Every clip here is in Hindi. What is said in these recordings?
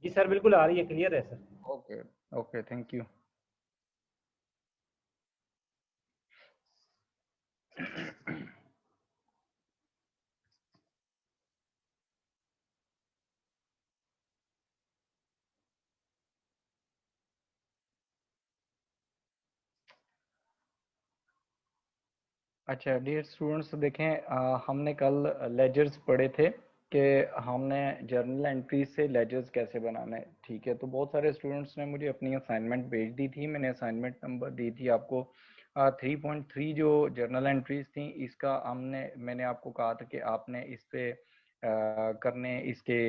जी सर, बिल्कुल आ रही है, क्लियर है sir. Okay okay, thank you. अच्छा डियर स्टूडेंट्स, देखें हमने कल लेजर्स पढ़े थे कि हमने जर्नल एंट्री से लेजर्स कैसे बनाना है। ठीक है, तो बहुत सारे स्टूडेंट्स ने मुझे अपनी असाइनमेंट भेज दी थी। मैंने असाइनमेंट नंबर दी थी आपको 3.3 जो जर्नल एंट्रीज थी इसका मैंने आपको कहा था कि आपने इस पे करने इसके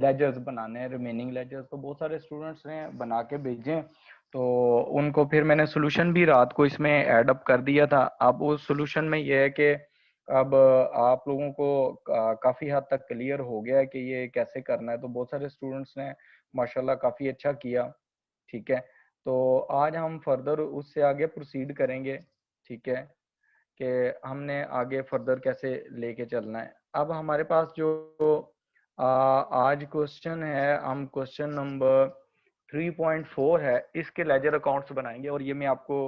लेजर्स बनाने हैं, रिमेनिंग लेजर्स। तो बहुत सारे स्टूडेंट्स ने बना के भेजे, तो उनको फिर मैंने सोल्यूशन भी रात को इसमें ऐड अप कर दिया था। अब उस सोल्यूशन में ये है कि अब आप लोगों को काफ़ी हद तक क्लियर हो गया है कि ये कैसे करना है। तो बहुत सारे स्टूडेंट्स ने माशाल्लाह काफ़ी अच्छा किया। ठीक है, तो आज हम फर्दर उससे आगे प्रोसीड करेंगे। ठीक है, कि हमने आगे फर्दर कैसे लेके चलना है। अब हमारे पास जो आज क्वेश्चन है, हम क्वेश्चन नंबर 3.4 है, इसके लेजर अकाउंट्स बनाएंगे। और ये मैं आपको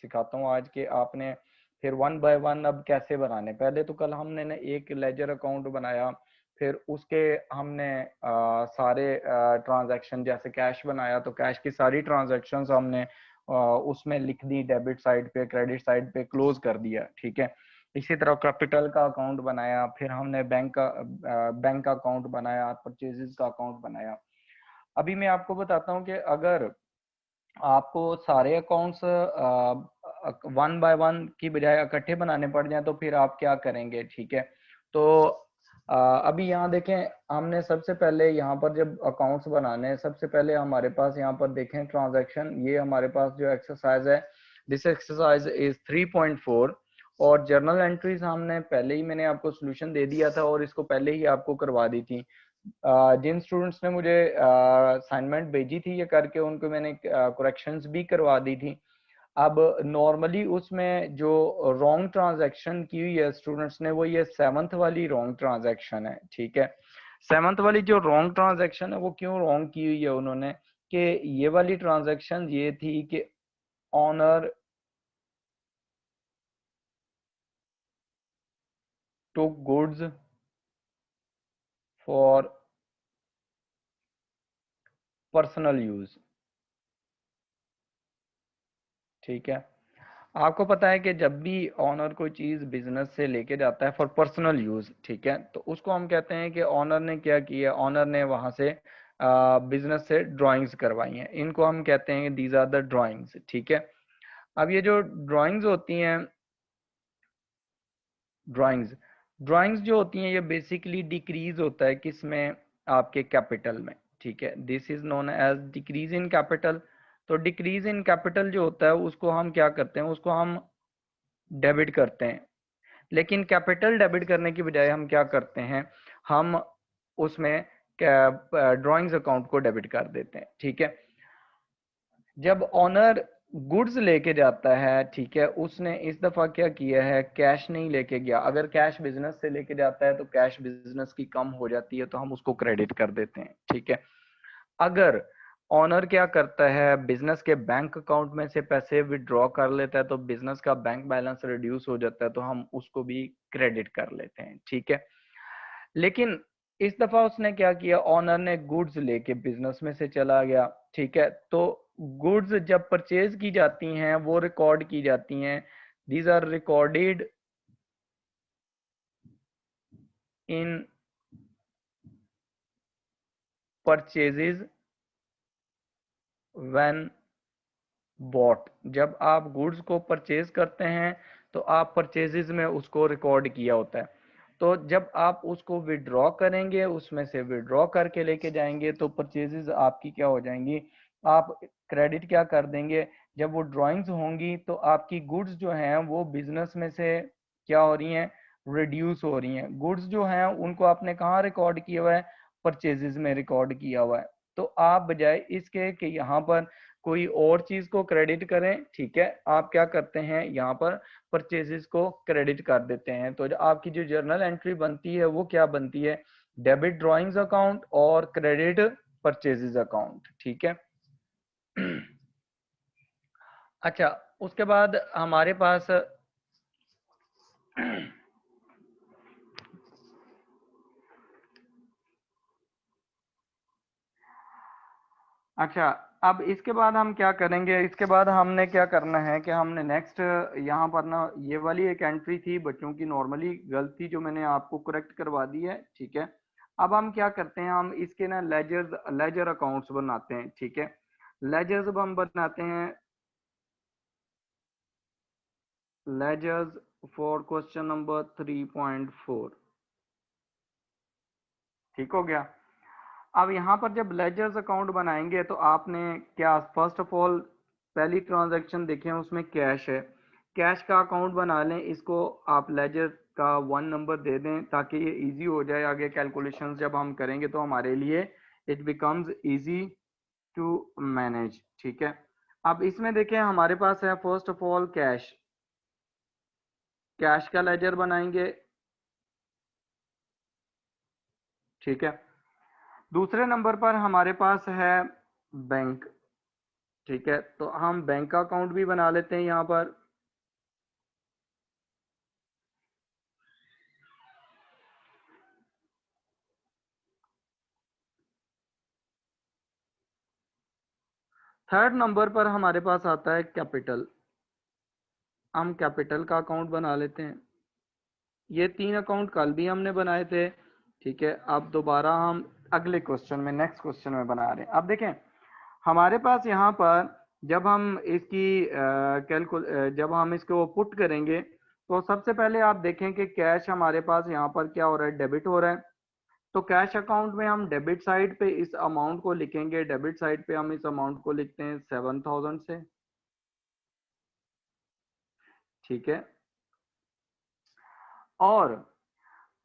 सिखाता हूँ आज के आपने फिर वन बाय वन अब कैसे बनाने। पहले तो कल हमने ना एक लेजर अकाउंट बनाया, फिर उसके हमने सारे ट्रांजैक्शन जैसे कैश बनाया तो कैश की सारी ट्रांजैक्शंस हमने उसमें लिख दी, डेबिट साइड पे क्रेडिट साइड पे क्लोज कर दिया। ठीक है, इसी तरह कैपिटल का अकाउंट बनाया, फिर हमने बैंक का अकाउंट बनाया, परचेजेस का अकाउंट बनाया। अभी मैं आपको बताता हूँ कि अगर आपको सारे अकाउंट्स वन बाय वन की बजाय इकट्ठे बनाने पड़ जाए तो फिर आप क्या करेंगे। ठीक है, तो अभी यहाँ देखें, हमने सबसे पहले यहाँ पर जब अकाउंट्स बनाने हैं, सबसे पहले हमारे पास यहाँ पर देखें ट्रांजैक्शन, ये हमारे पास जो एक्सरसाइज है, दिस एक्सरसाइज इज 3.4। और जर्नल एंट्रीज हमने पहले ही, मैंने आपको सोल्यूशन दे दिया था और इसको पहले ही आपको करवा दी थी। जिन स्टूडेंट्स ने मुझे असाइनमेंट भेजी थी ये करके, उनको मैंने करेक्शंस भी करवा दी थी। अब नॉर्मली उसमें जो रॉन्ग ट्रांजैक्शन की हुई है स्टूडेंट्स ने, वो ये 7th वाली रॉन्ग ट्रांजैक्शन है। ठीक है, 7th वाली जो रॉन्ग ट्रांजैक्शन है वो क्यों रॉन्ग की हुई है उन्होंने, कि ये वाली ट्रांजैक्शन ये थी कि owner took goods for personal use. ठीक है, आपको पता है कि जब भी ऑनर कोई चीज बिजनेस से लेके जाता है फॉर पर्सनल यूज, ठीक है, तो उसको हम कहते हैं कि ऑनर ने क्या किया, ऑनर ने वहां से बिजनेस से ड्राइंग्स करवाई हैं, इनको हम कहते हैं दीज आर द ड्राइंग्स। ठीक है, अब ये जो ड्राइंग्स होती हैं, ड्राइंग्स ड्राइंग्स जो होती हैं ये बेसिकली डिक्रीज होता है किसमें, आपके कैपिटल में। ठीक है, this is known as decrease in capital. तो डिक्रीज इन कैपिटल जो होता है उसको हम क्या करते हैं, उसको हम डेबिट करते हैं। लेकिन कैपिटल डेबिट करने की बजाय हम क्या करते हैं, हम उसमें ड्राइंग्स अकाउंट को डेबिट कर देते हैं। ठीक है, जब ऑनर गुड्स लेके जाता है, ठीक है, उसने इस दफा क्या किया है, कैश नहीं लेके गया। अगर कैश बिजनेस से लेके जाता है तो कैश बिजनेस की कम हो जाती है तो हम उसको क्रेडिट कर देते हैं। ठीक है, अगर ऑनर क्या करता है, बिजनेस के बैंक अकाउंट में से पैसे विड्रॉ कर लेता है तो बिजनेस का बैंक बैलेंस रिड्यूस हो जाता है तो हम उसको भी क्रेडिट कर लेते हैं। ठीक है, लेकिन इस दफा उसने क्या किया, ऑनर ने गुड्स लेके बिजनेस में से चला गया। ठीक है, तो गुड्स जब परचेज की जाती हैं वो रिकॉर्ड की जाती हैं, these are recorded in purchases when bought. जब आप गुड्स को परचेज करते हैं तो आप परचेजेस में उसको रिकॉर्ड किया होता है। तो जब आप उसको विड्रॉ करेंगे, उसमें से विड्रॉ करके लेके जाएंगे तो परचेजेस आपकी क्या हो जाएंगी, आप क्रेडिट क्या कर देंगे। जब वो ड्राइंग्स होंगी तो आपकी गुड्स जो हैं वो बिजनेस में से क्या हो रही हैं, रिड्यूस हो रही हैं। गुड्स जो हैं उनको आपने कहाँ रिकॉर्ड किया हुआ है, परचेजेस में रिकॉर्ड किया हुआ है। तो आप बजाय इसके कि यहाँ पर कोई और चीज को क्रेडिट करें, ठीक है, आप क्या करते हैं, यहाँ पर परचेजेस को क्रेडिट कर देते हैं। तो आपकी जो जर्नल एंट्री बनती है वो क्या बनती है, डेबिट ड्रॉइंग्स अकाउंट और क्रेडिट परचेजेस अकाउंट, ठीक है। अच्छा, उसके बाद हमारे पास अच्छा, अब इसके बाद हम क्या करेंगे, इसके बाद हमने क्या करना है कि हमने नेक्स्ट यहाँ पर ना ये वाली एक एंट्री थी बच्चों की नॉर्मली गलती जो मैंने आपको करेक्ट करवा दी है, ठीक है। अब हम क्या करते हैं, हम इसके ना लेजर अकाउंट्स बनाते हैं, ठीक है। लेजर्स अब हम बनाते हैं, लेजर्स फॉर क्वेश्चन नंबर 3.4, ठीक हो गया। अब यहाँ पर जब लेजर्स अकाउंट बनाएंगे तो आपने क्या, फर्स्ट ऑफ ऑल पहली ट्रांजैक्शन देखें उसमें कैश है, कैश का अकाउंट बना लें, इसको आप लेजर का 1 नंबर दे दें ताकि ये इजी हो जाए, आगे कैलकुलेशंस जब हम करेंगे तो हमारे लिए it becomes easy to manage, ठीक है। अब इसमें देखें हमारे पास है first of all cash, cash का लेजर बनाएंगे, ठीक है। दूसरे नंबर पर हमारे पास है बैंक, ठीक है, तो हम बैंक का अकाउंट भी बना लेते हैं यहाँ पर। थर्ड नंबर पर हमारे पास आता है कैपिटल, हम कैपिटल का अकाउंट बना लेते हैं। ये 3 अकाउंट कल भी हमने बनाए थे, ठीक है। अब दोबारा हम अगले क्वेश्चन में, नेक्स्ट क्वेश्चन में बना रहे हैं। अब देखें हमारे पास यहाँ पर जब हम इसकी जब हम इसको पुट करेंगे तो सबसे पहले आप देखें कि कैश हमारे पास यहाँ पर क्या हो रहा है, डेबिट हो रहा है। तो कैश अकाउंट में हम डेबिट साइड पे इस अमाउंट को लिखेंगे, डेबिट साइड पे हम इस अमाउंट को लिखते हैं 7000 से, ठीक है। और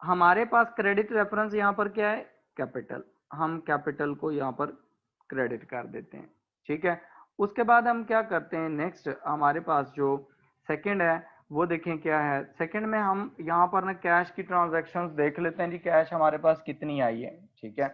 हमारे पास क्रेडिट रेफरेंस यहाँ पर क्या है, कैपिटल, हम कैपिटल को यहाँ पर क्रेडिट कर देते हैं, ठीक है। उसके बाद हम क्या करते हैं, नेक्स्ट हमारे पास जो सेकंड है वो देखें क्या है। सेकंड में हम यहाँ पर ना कैश की ट्रांजैक्शंस देख लेते हैं जी, कैश हमारे पास कितनी आई है, ठीक है।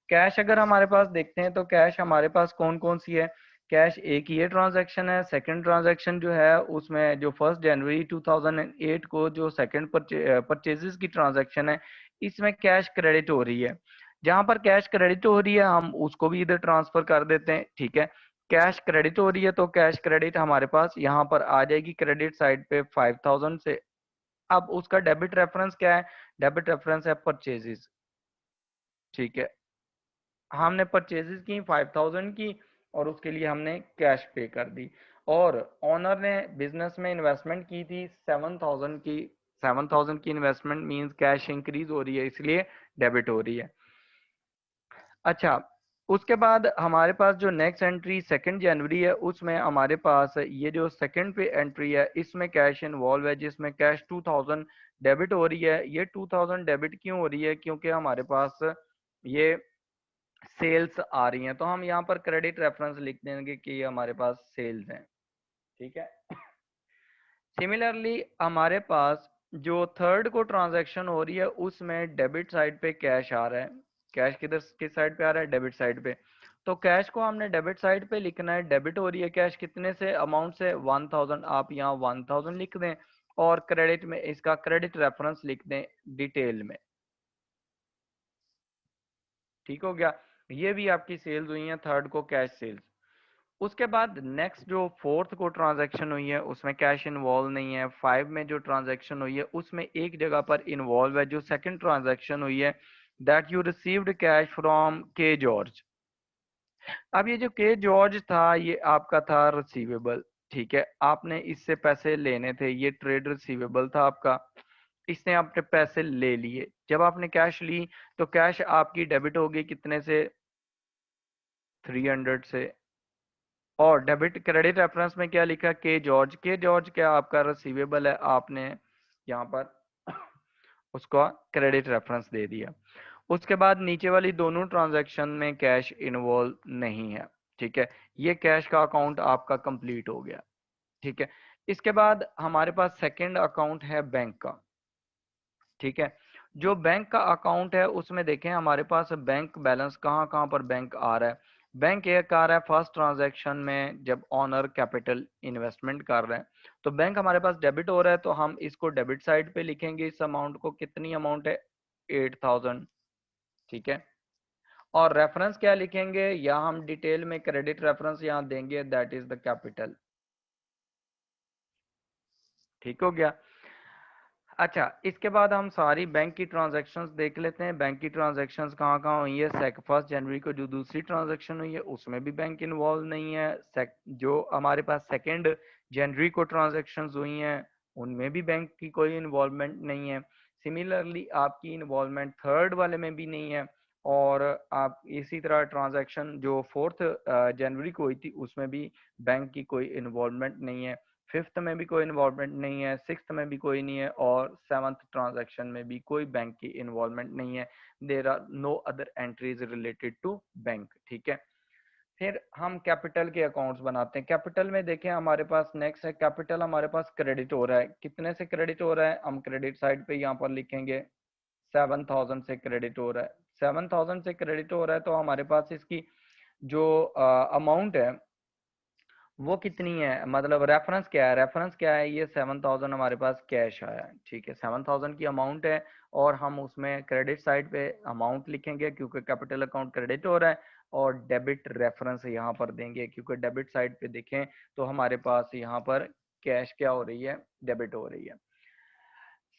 कैश अगर हमारे पास देखते हैं तो कैश हमारे पास कौन कौन सी है, कैश एक ये ट्रांजैक्शन है, सेकंड ट्रांजैक्शन जो है उसमें जो 1 जनवरी 2008 को जो सेकंड परचेजेस की ट्रांजैक्शन है इसमें कैश क्रेडिट हो रही है। जहां पर कैश क्रेडिट हो रही है हम उसको भी इधर ट्रांसफर कर देते हैं, ठीक है। कैश क्रेडिट हो रही है तो कैश क्रेडिट हमारे पास यहाँ पर आ जाएगी क्रेडिट साइड पे 5000 से। अब उसका डेबिट रेफरेंस क्या है, डेबिट रेफरेंस है परचेजेस, ठीक है। हमने परचेजेस की 5000 की और उसके लिए हमने कैश पे कर दी, और ओनर ने बिजनेस में इन्वेस्टमेंट की थी 7000 की, 7000 की इन्वेस्टमेंट मींस कैश इंक्रीज हो रही है इसलिए डेबिट हो रही है। अच्छा, उसके बाद हमारे पास जो नेक्स्ट एंट्री 2 जनवरी है उसमें हमारे पास ये जो सेकंड पे एंट्री है इसमें कैश इन्वॉल्व है जिसमें कैश 2000 डेबिट हो रही है। ये 2000 डेबिट क्यों हो रही है, क्योंकि हमारे पास ये सेल्स आ रही हैं, तो हम यहाँ पर क्रेडिट रेफरेंस लिख देंगे कि ये हमारे पास सेल्स हैं, ठीक है। सिमिलरली हमारे पास जो थर्ड को ट्रांजैक्शन हो रही है उसमें डेबिट साइड पे कैश आ रहा है, कैश किधर किस साइड पे आ रहा है, डेबिट साइड पे। तो कैश को हमने डेबिट साइड पे लिखना है, डेबिट हो रही है कैश कितने से, अमाउंट से 1000, आप यहाँ 1000 लिख दें और क्रेडिट में इसका क्रेडिट रेफरेंस लिख दें डिटेल में, ठीक हो गया। ये भी आपकी सेल्स हुई है, थर्ड को कैश सेल्स। उसके बाद नेक्स्ट जो फोर्थ को ट्रांजैक्शन हुई है उसमें कैश इन्वॉल्व नहीं है। 5 में जो ट्रांजैक्शन हुई है उसमें एक जगह पर इन्वॉल्व है, जो सेकंड ट्रांजैक्शन हुई है, that you received cash from के जॉर्ज। अब ये जो के जॉर्ज था ये आपका था रिसीवेबल, ठीक है, आपने इससे पैसे लेने थे, ये ट्रेड रिसीवेबल था आपका, इसने आपने पैसे ले लिए। जब आपने कैश ली तो कैश आपकी डेबिट हो गई कितने से, 300 से। और डेबिट क्रेडिट रेफरेंस में क्या लिखा, के जॉर्ज, के जॉर्ज क्या आपका रिसीवेबल है, आपने यहाँ पर उसका क्रेडिट रेफरेंस दे दिया। उसके बाद नीचे वाली दोनों ट्रांजैक्शन में कैश इन्वॉल्व नहीं है, ठीक है। ये कैश का अकाउंट आपका कंप्लीट हो गया, ठीक है। इसके बाद हमारे पास सेकंड अकाउंट है बैंक का, ठीक है। जो बैंक का अकाउंट है उसमें देखें हमारे पास बैंक बैलेंस कहाँ कहाँ पर बैंक आ रहा है। बैंक एक आ रहा है फर्स्ट ट्रांजैक्शन में जब ऑनर कैपिटल इन्वेस्टमेंट कर रहे हैं, तो बैंक हमारे पास डेबिट हो रहा है, तो हम इसको डेबिट साइड पे लिखेंगे इस अमाउंट को। कितनी अमाउंट है? 8000। ठीक है। और रेफरेंस क्या लिखेंगे, या हम डिटेल में क्रेडिट रेफरेंस यहाँ देंगे, दैट इज द कैपिटल। ठीक हो गया। अच्छा, इसके बाद हम सारी बैंक की ट्रांजैक्शंस देख लेते हैं। बैंक की ट्रांजैक्शंस कहाँ कहाँ हुई है। फर्स्ट जनवरी को जो दूसरी ट्रांजैक्शन हुई है उसमें भी बैंक इन्वॉल्व नहीं है। जो हमारे पास सेकेंड जनवरी को ट्रांजैक्शंस हुई हैं उनमें भी बैंक की कोई इन्वॉल्वमेंट नहीं है। सिमिलरली आपकी इन्वॉल्वमेंट थर्ड वाले में भी नहीं है। और आप इसी तरह ट्रांजैक्शन जो फोर्थ जनवरी को हुई थी उसमें भी बैंक की कोई इन्वॉल्वमेंट नहीं है। फिफ्थ में भी कोई इन्वॉल्वमेंट नहीं है, सिक्स्थ में भी कोई नहीं है, और सेवंथ ट्रांजैक्शन में भी कोई बैंक की इन्वॉल्वमेंट नहीं है। There are no other entries related to bank. ठीक है। फिर हम कैपिटल के अकाउंट्स बनाते हैं। कैपिटल में देखें हमारे पास नेक्स्ट है कैपिटल, हमारे पास क्रेडिट हो रहा है। कितने से क्रेडिट हो रहा है? हम क्रेडिट साइड पे यहाँ पर लिखेंगे 7000 से क्रेडिट हो रहा है। 7000 से क्रेडिट हो रहा है तो हमारे पास इसकी जो अमाउंट है वो कितनी है, मतलब रेफरेंस क्या है? रेफरेंस क्या है? ये 7000 हमारे पास कैश आया है। ठीक है, 7000 की अमाउंट है और हम उसमें क्रेडिट साइड पे अमाउंट लिखेंगे क्योंकि कैपिटल अकाउंट क्रेडिट हो रहा है, और डेबिट रेफरेंस यहाँ पर देंगे क्योंकि डेबिट साइड पे देखें तो हमारे पास यहाँ पर कैश क्या हो रही है? डेबिट हो रही है।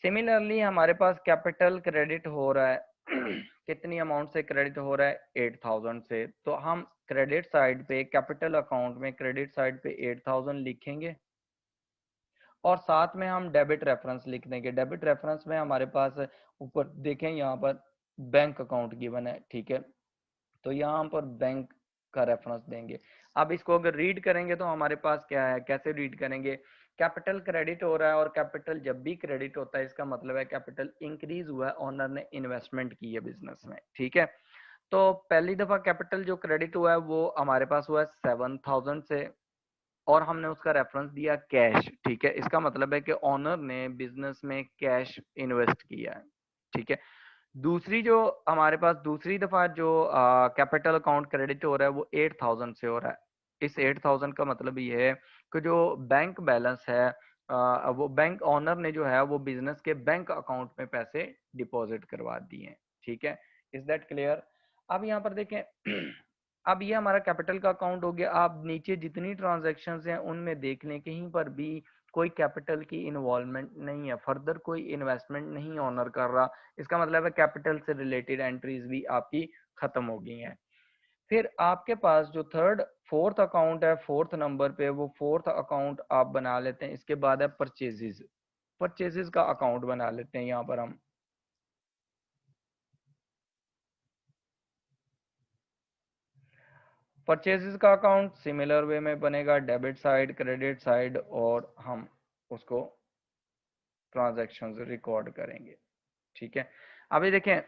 सिमिलरली हमारे पास कैपिटल क्रेडिट हो रहा है कितनी अमाउंट से क्रेडिट हो रहा है? 8000 से। तो हम क्रेडिट साइड पे कैपिटल अकाउंट में क्रेडिट साइड पे 8000 लिखेंगे और साथ में हम डेबिट रेफरेंस लिख देंगे। डेबिट रेफरेंस में हमारे पास ऊपर देखें यहाँ पर बैंक अकाउंट गिवन है। ठीक है, तो यहाँ पर बैंक का रेफरेंस देंगे। अब इसको अगर रीड करेंगे तो हमारे पास क्या है, कैसे रीड करेंगे? कैपिटल क्रेडिट हो रहा है और कैपिटल जब भी क्रेडिट होता है इसका मतलब है कैपिटल इंक्रीज हुआ है, ओनर ने इन्वेस्टमेंट की है बिजनेस में। ठीक है, तो पहली दफा कैपिटल जो क्रेडिट हुआ है वो हमारे पास हुआ है 7000 से और हमने उसका रेफरेंस दिया कैश। ठीक है, इसका मतलब है कि ओनर ने बिजनेस में कैश इन्वेस्ट किया है। ठीक है, दूसरी जो हमारे पास दूसरी दफा जो कैपिटल अकाउंट क्रेडिट हो रहा है वो 8000 से हो रहा है। इस 8000 का मतलब ये है कि जो बैंक बैलेंस है वो बैंक ओनर ने जो है वो बिजनेस के बैंक अकाउंट में पैसे डिपॉजिट करवा दिए हैं। ठीक है, इज दैट क्लियर? अब यहाँ पर देखें अब ये हमारा कैपिटल का अकाउंट हो गया। आप नीचे जितनी ट्रांजेक्शन हैं उनमें देख लें कहीं पर भी कोई कैपिटल की इन्वॉल्वमेंट नहीं है, फर्दर कोई इन्वेस्टमेंट नहीं ऑनर कर रहा। इसका मतलब है कैपिटल से रिलेटेड एंट्रीज भी आपकी खत्म हो गई हैं। फिर आपके पास जो थर्ड फोर्थ अकाउंट है फोर्थ नंबर पे, वो फोर्थ अकाउंट आप बना लेते हैं। इसके बाद है परचेजेस। परचेजेस का अकाउंट बना लेते हैं यहाँ पर हम। परचेजेस का अकाउंट सिमिलर वे में बनेगा, डेबिट साइड क्रेडिट साइड, और हम उसको ट्रांजैक्शंस रिकॉर्ड करेंगे। ठीक है, अभी देखें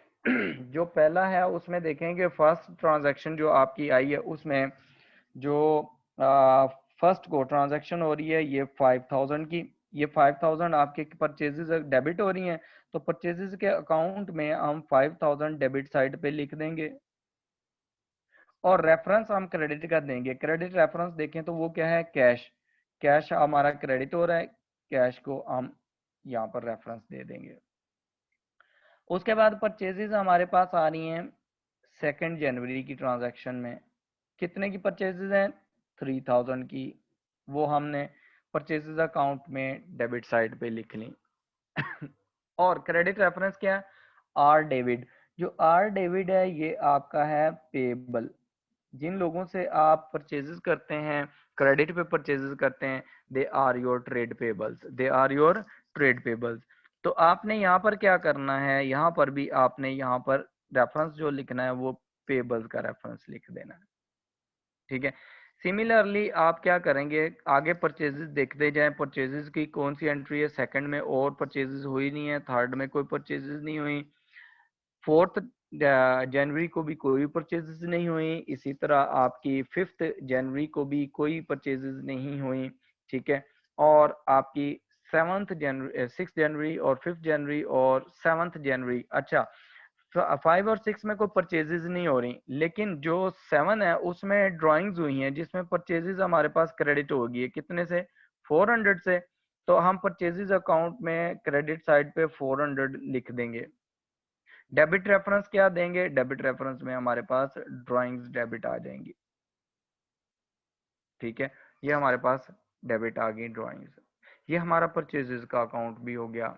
जो पहला है उसमें देखेंगे फर्स्ट ट्रांजैक्शन जो आपकी आई है उसमें जो फर्स्ट को ट्रांजैक्शन हो रही है ये 5000 की। ये 5000 आपके परचेजेस डेबिट हो रही हैं, तो परचेजेस के अकाउंट में हम 5000 डेबिट साइड पे लिख देंगे और रेफरेंस हम क्रेडिट का देंगे। क्रेडिट रेफरेंस देखें तो वो क्या है? कैश। कैश हमारा क्रेडिट हो रहा है, कैश को हम यहाँ पर रेफरेंस दे देंगे। उसके बाद परचेजेस हमारे पास आ रही हैं सेकेंड जनवरी की ट्रांजैक्शन में। कितने की परचेजेस हैं? 3000 की। वो हमने परचेजेस अकाउंट में डेबिट साइड पे लिख ली और क्रेडिट रेफरेंस क्या है? Our debit. जो आर डेबिट है ये आपका है पेबल। जिन लोगों से आप परचेजेस करते हैं, क्रेडिट पे परचेजेस करते हैं, they are your trade payables, they are your trade payables. तो आपने यहाँ पर क्या करना है, यहाँ पर भी आपने यहाँ पर रेफरेंस जो लिखना है वो पेबल्स का रेफरेंस लिख देना है। ठीक है, सिमिलरली आप क्या करेंगे, आगे परचेजेस देखते जाएं, परचेजेस की कौन सी एंट्री है सेकंड में और परचेजेस हुई नहीं है, थर्ड में कोई परचेजेस नहीं हुई, फोर्थ जनवरी को भी कोई परचेजेस नहीं हुई, इसी तरह आपकी फिफ्थ जनवरी को भी कोई परचेजेस नहीं हुई। ठीक है, और आपकी जनवरी, 6 जनवरी और 5 जनवरी और 7 जनवरी। अच्छा, 5 और 6 में कोई परचेजेस नहीं हो रही, लेकिन जो 7 है उसमें ड्राइंग्स हुई हैं जिसमें परचेजेस हमारे पास क्रेडिट होगी है, कितने से, 400 से। तो हम परचेजेस अकाउंट में क्रेडिट साइड पे 400 लिख देंगे। डेबिट रेफरेंस क्या देंगे, डेबिट रेफरेंस में हमारे पास ड्राइंग्स डेबिट आ जाएंगी। ठीक है, ये हमारे पास डेबिट आ गई ड्राइंग्स। ये हमारा परचेजेस का अकाउंट भी हो गया।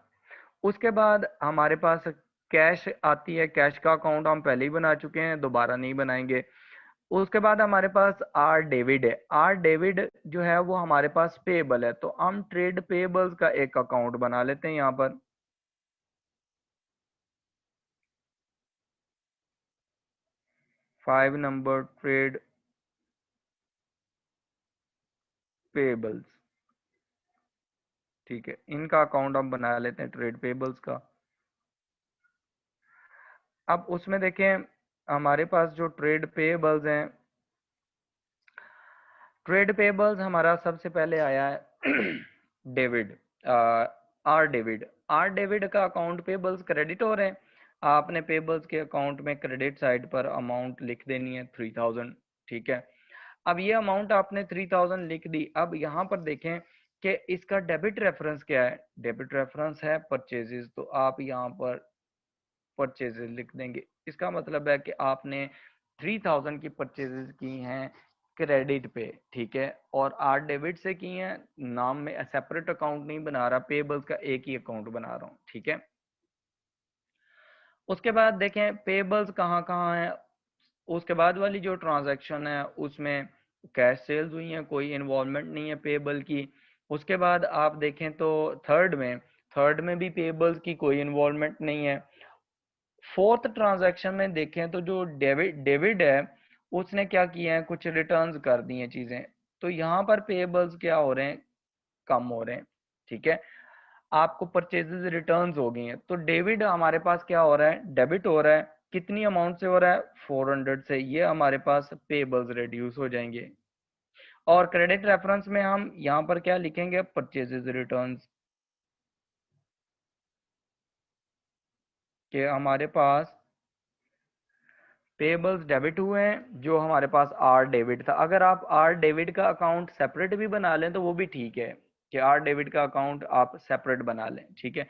उसके बाद हमारे पास कैश आती है, कैश का अकाउंट हम पहले ही बना चुके हैं, दोबारा नहीं बनाएंगे। उसके बाद हमारे पास आर डेविड है। आर डेविड जो है वो हमारे पास पेबल है, तो हम ट्रेड पेबल्स का एक अकाउंट बना लेते हैं यहाँ पर। Five number trade payables. ठीक है, इनका अकाउंट हम बना लेते हैं ट्रेड पेबल्स का। अब उसमें देखें हमारे पास जो ट्रेड पेबल्स हैं, ट्रेड पेबल्स हमारा सबसे पहले आया है David, are David. Are David का अकाउंट पेबल्स क्रेडिट हो रहे हैं, आपने पेबल्स के अकाउंट में क्रेडिट साइड पर अमाउंट लिख देनी है 3000। ठीक है, अब ये अमाउंट आपने 3000 लिख दी। अब यहाँ पर देखें कि इसका डेबिट रेफरेंस क्या है, डेबिट रेफरेंस है परचेजेस, तो आप यहाँ पर परचेजेस लिख देंगे। इसका मतलब है कि आपने 3000 की परचेजेस की हैं क्रेडिट पे। ठीक है, और आर डेबिट से की हैं, नाम में सेपरेट अकाउंट नहीं बना रहा, पेबल्स का एक ही अकाउंट बना रहा हूँ। ठीक है, उसके बाद देखें पेबल्स कहाँ कहाँ है। उसके बाद वाली जो ट्रांजैक्शन है उसमें कैश सेल्स हुई है, कोई इन्वॉल्वमेंट नहीं है पेबल की। उसके बाद आप देखें तो थर्ड में भी पेबल्स की कोई इन्वॉल्वमेंट नहीं है। फोर्थ ट्रांजैक्शन में देखें तो जो डेविड डेविड है उसने क्या किया है, कुछ रिटर्न्स कर दी हैं चीजें, तो यहाँ पर पेबल्स क्या हो रहे हैं, कम हो रहे हैं। ठीक है, आपको परचेजेस रिटर्न्स हो गई हैं, तो डेबिट हमारे पास क्या हो रहा है, डेबिट हो रहा है। कितनी अमाउंट से हो रहा है, 400 से। ये हमारे पास पेबल्स रिड्यूस हो जाएंगे। और क्रेडिट रेफरेंस में हम यहाँ पर क्या लिखेंगे, परचेजेस रिटर्न्स, कि हमारे पास पेबल्स डेबिट हुए हैं, जो हमारे पास आर डेबिट था। अगर आप आर डेबिट का अकाउंट सेपरेट भी बना लें तो वो भी ठीक है, कि आर डेबिट का अकाउंट आप सेपरेट बना लें। ठीक है,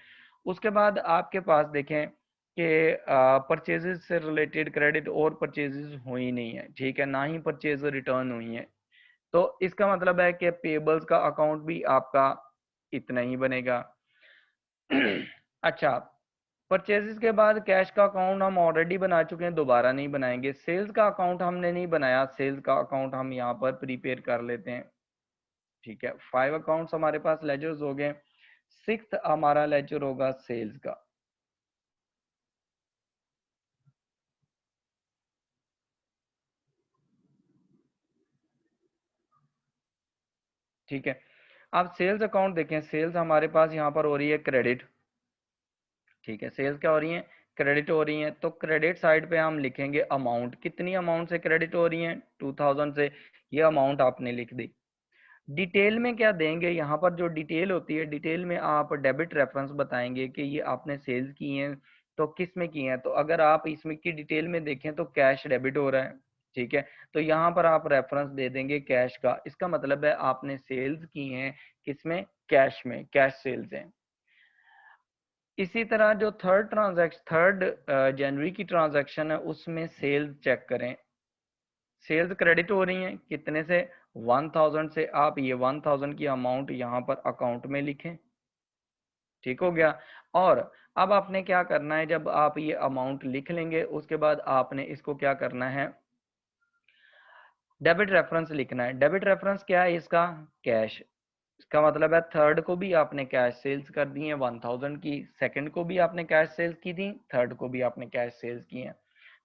उसके बाद आपके पास देखें कि परचेजेस से रिलेटेड क्रेडिट और परचेजेस हुई नहीं है। ठीक है, ना ही परचेज रिटर्न हुई है, तो इसका मतलब है कि पेबल्स का अकाउंट भी आपका इतना ही बनेगा। अच्छा, परचेजेस के बाद कैश का अकाउंट हम ऑलरेडी बना चुके हैं, दोबारा नहीं बनाएंगे। सेल्स का अकाउंट हमने नहीं बनाया, सेल्स का अकाउंट हम यहाँ पर प्रिपेयर कर लेते हैं। ठीक है, 5 अकाउंट्स हमारे पास लेजर्स हो गए। 6th हमारा लेजर होगा सेल्स का। ठीक है, अब सेल्स अकाउंट देखें, सेल्स हमारे पास यहाँ पर हो रही है क्रेडिट। ठीक है, सेल्स क्या हो रही है, क्रेडिट हो रही है, तो क्रेडिट साइड पे हम लिखेंगे अमाउंट, कितनी अमाउंट से क्रेडिट हो रही है, 2000 से। ये अमाउंट आपने लिख दी। डिटेल में क्या देंगे, यहाँ पर जो डिटेल होती है, डिटेल में आप डेबिट रेफरेंस बताएंगे कि ये आपने सेल्स की हैं तो किस में की हैं। तो अगर आप इसमें की डिटेल में देखें तो कैश डेबिट हो रहा है। ठीक है, तो यहाँ पर आप रेफरेंस दे देंगे कैश का। इसका मतलब है आपने सेल्स की हैं किसमें, कैश में, कैश सेल्स हैं। इसी तरह जो थर्ड जनवरी की ट्रांजैक्शन है उसमें सेल्स चेक करें। सेल्स क्रेडिट हो रही हैं कितने से, 1000 से। आप ये 1000 की अमाउंट यहाँ पर अकाउंट में लिखें। ठीक हो गया। और अब आपने क्या करना है, जब आप ये अमाउंट लिख लेंगे उसके बाद आपने इसको क्या करना है, डेबिट रेफरेंस लिखना है। डेबिट रेफरेंस क्या है इसका, कैश। इसका मतलब है थर्ड को भी आपने कैश सेल्स कर दी है 1000 की, सेकंड को भी आपने कैश सेल्स की थी, थर्ड को भी आपने कैश सेल्स की है।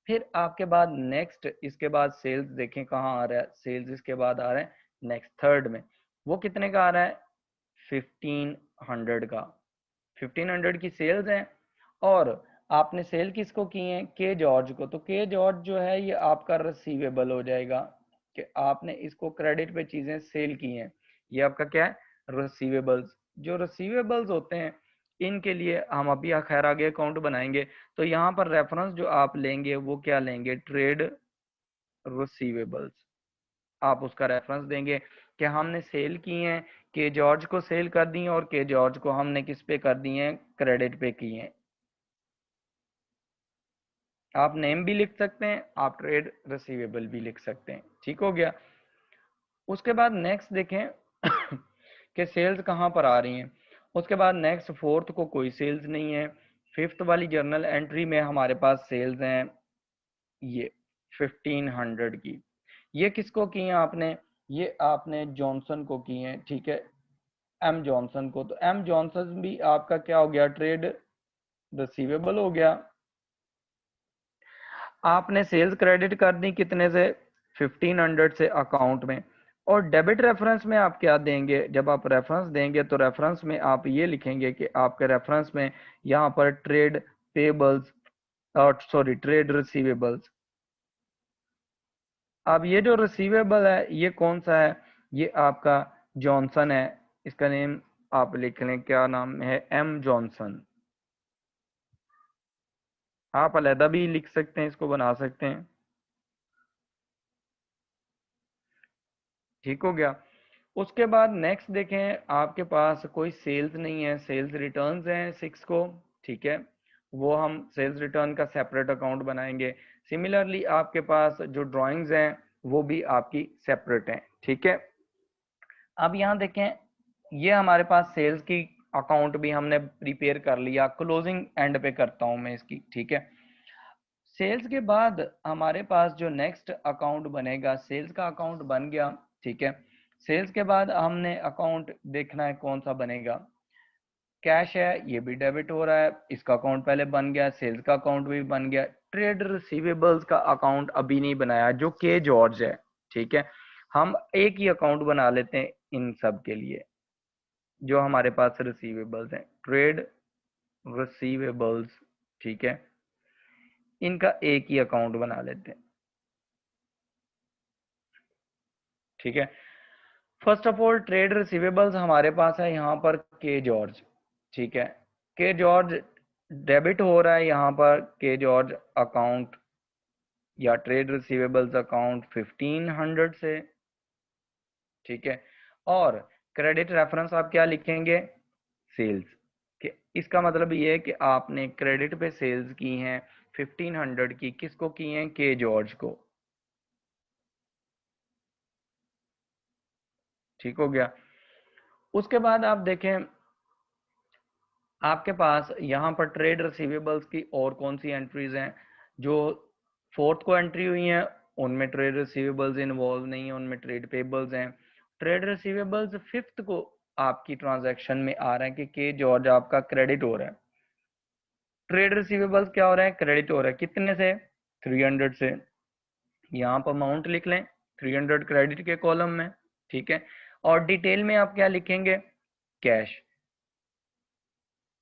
फिर आपके बाद नेक्स्ट, इसके बाद सेल्स देखें कहाँ आ रहा है, सेल्स इसके बाद आ रहा है नेक्स्ट थर्ड में। वो कितने का आ रहा है, 1500 का। 1500 की सेल्स है। और आपने सेल किसको की है, के जॉर्ज को, तो के जॉर्ज जो है ये आपका रिसीवेबल हो जाएगा, कि आपने इसको क्रेडिट पे चीजें सेल की हैं। ये आपका क्या है, रिसीवेबल्स। जो रिसीवेबल्स होते हैं इनके लिए हम अभी खैर आगे अकाउंट बनाएंगे। तो यहाँ पर रेफरेंस जो आप लेंगे वो क्या लेंगे, ट्रेड रिसीवेबल्स। आप उसका रेफरेंस देंगे कि हमने सेल की हैं, के जॉर्ज को सेल कर दी है, और के जॉर्ज को हमने किस पे कर दी है, क्रेडिट पे की है। आप नेम भी लिख सकते हैं, आप ट्रेड रिसीवेबल भी लिख सकते हैं। ठीक हो गया। उसके बाद नेक्स्ट देखें कि सेल्स कहाँ पर आ रही हैं। उसके बाद नेक्स्ट फोर्थ को कोई सेल्स नहीं है। फिफ्थ वाली जर्नल एंट्री में हमारे पास सेल्स हैं ये 1500 की। ये किसको की है आपने, ये आपने जॉनसन को की है। ठीक है, एम जॉनसन को। तो एम जॉनसन भी आपका क्या हो गया, ट्रेड रिसीवेबल हो गया। आपने सेल्स क्रेडिट कर दी कितने से, 1500 से अकाउंट में। और डेबिट रेफरेंस में आप क्या देंगे, जब आप रेफरेंस देंगे तो रेफरेंस में आप ये लिखेंगे कि आपके रेफरेंस में यहाँ पर ट्रेड पेबल्स और सॉरी ट्रेड रिसीवेबल्स। अब ये जो रिसीवेबल है ये कौन सा है, ये आपका जॉनसन है। इसका नेम आप लिख लें, क्या नाम है, एम जॉनसन। आप अलहदा भी लिख सकते हैं, इसको बना सकते हैं। ठीक हो गया। उसके बाद नेक्स्ट देखें, आपके पास कोई सेल्स नहीं है, सेल्स रिटर्न्स हैं 6 को। ठीक है, वो हम सेल्स रिटर्न का सेपरेट अकाउंट बनाएंगे। सिमिलरली आपके पास जो ड्राइंग्स हैं वो भी आपकी सेपरेट हैं। ठीक है, अब यहाँ देखें, ये हमारे पास सेल्स की अकाउंट भी हमने प्रिपेयर कर लिया। क्लोजिंग एंड पे करता हूँ मैं इसकी। ठीक है, सेल्स के बाद हमारे पास जो नेक्स्ट अकाउंट बनेगा, सेल्स का अकाउंट बन गया। ठीक है, सेल्स के बाद हमने अकाउंट देखना है कौन सा बनेगा। कैश है, ये भी डेबिट हो रहा है, इसका अकाउंट पहले बन गया, सेल्स का अकाउंट भी बन गया। ट्रेड रिसीवेबल्स का अकाउंट अभी नहीं बनाया, जो के जॉर्ज है। ठीक है, हम एक ही अकाउंट बना लेते हैं इन सब के लिए। जो हमारे पास रिसीवेबल्स हैं, ट्रेड रिसीवेबल्स। ठीक है, इनका एक ही अकाउंट बना लेते हैं। ठीक है, first of all trade receivables हमारे पास है यहाँ पर के जॉर्ज। ठीक है, के जॉर्ज डेबिट हो रहा है यहाँ पर, के जॉर्ज अकाउंट या ट्रेड रिसीवेबल्स अकाउंट 1500 से। ठीक है, और क्रेडिट रेफरेंस आप क्या लिखेंगे, सेल्स के। इसका मतलब ये है कि आपने क्रेडिट पे सेल्स की हैं 1500 की, किसको की हैं, के जॉर्ज को। ठीक हो गया। उसके बाद आप देखें, आपके पास यहाँ पर ट्रेड रिसीवेबल्स की और कौन सी एंट्रीज हैं। जो फोर्थ को एंट्री हुई हैं उनमें ट्रेड रिसीवेबल्स इन्वॉल्व नहीं है, उनमें ट्रेड पेबल्स हैं। ट्रेड रिसीवेबल्स फिफ्थ को आपकी ट्रांजैक्शन में आ रहा है कि के जॉर्ज आपका क्रेडिट हो रहा है। ट्रेड रिसीवेबल्स क्या हो रहा है, क्रेडिट हो रहा है, कितने से, 300 से। यहाँ पर अमाउंट लिख लें, 300 क्रेडिट के कॉलम में। ठीक है, और डिटेल में आप क्या लिखेंगे, कैश।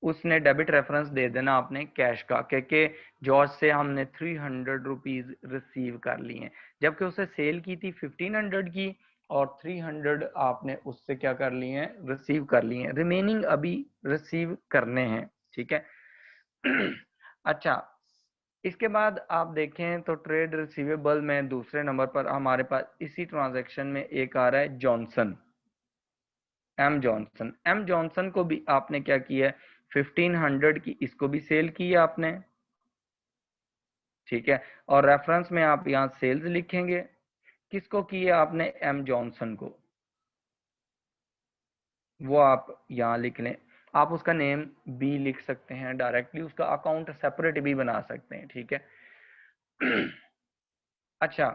उसने डेबिट रेफरेंस दे देना आपने कैश का, क्योंकि जॉर्ज से हमने 300 रुपीज रिसीव कर ली हैं, जबकि उसे सेल की थी 1500 की, और 300 आपने उससे क्या कर लिए हैं, रिसीव कर लिए हैं। रिमेनिंग अभी रिसीव करने हैं। ठीक है अच्छा, इसके बाद आप देखें तो ट्रेड रिसीवेबल में दूसरे नंबर पर हमारे पास इसी ट्रांजैक्शन में एक आ रहा है Johnson, M Johnson. M Johnson को भी आपने क्या किया है, 1500 की इसको भी सेल की है आपने। ठीक है, और रेफरेंस में आप यहाँ सेल्स लिखेंगे, किसको की है आपने, एम जॉनसन को। वो आप यहाँ लिख लें। आप उसका नेम भी लिख सकते हैं डायरेक्टली, उसका अकाउंट सेपरेट भी बना सकते हैं। ठीक है अच्छा,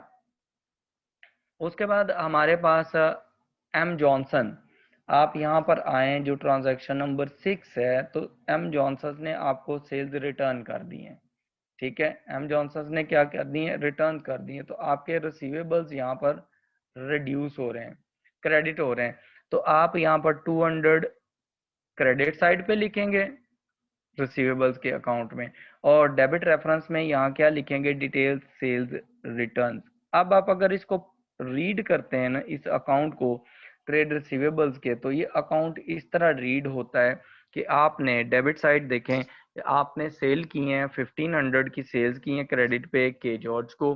उसके बाद हमारे पास एम जॉनसन। आप यहाँ पर आए, जो ट्रांजैक्शन नंबर 6 है, तो एम जॉनसन ने आपको सेल्स रिटर्न कर दी है। ठीक है, एम जॉनसन ने क्या कर दी है, रिटर्न कर दी है। तो आपके रिसीवेबल्स यहाँ पर रिड्यूस हो रहे हैं, क्रेडिट हो रहे हैं। तो आप यहाँ पर 200 क्रेडिट साइड पे लिखेंगे रिसीवेबल्स के अकाउंट में, और डेबिट रेफरेंस में यहाँ क्या लिखेंगे, डिटेल सेल्स रिटर्न। अब आप अगर इसको रीड करते हैं ना, इस अकाउंट को, ट्रेड रिसीवेबल्स के, तो ये अकाउंट इस तरह रीड होता है कि आपने डेबिट साइड देखें, आपने सेल की हैं 1500 की सेल्स की हैं क्रेडिट पे के जॉर्ज को,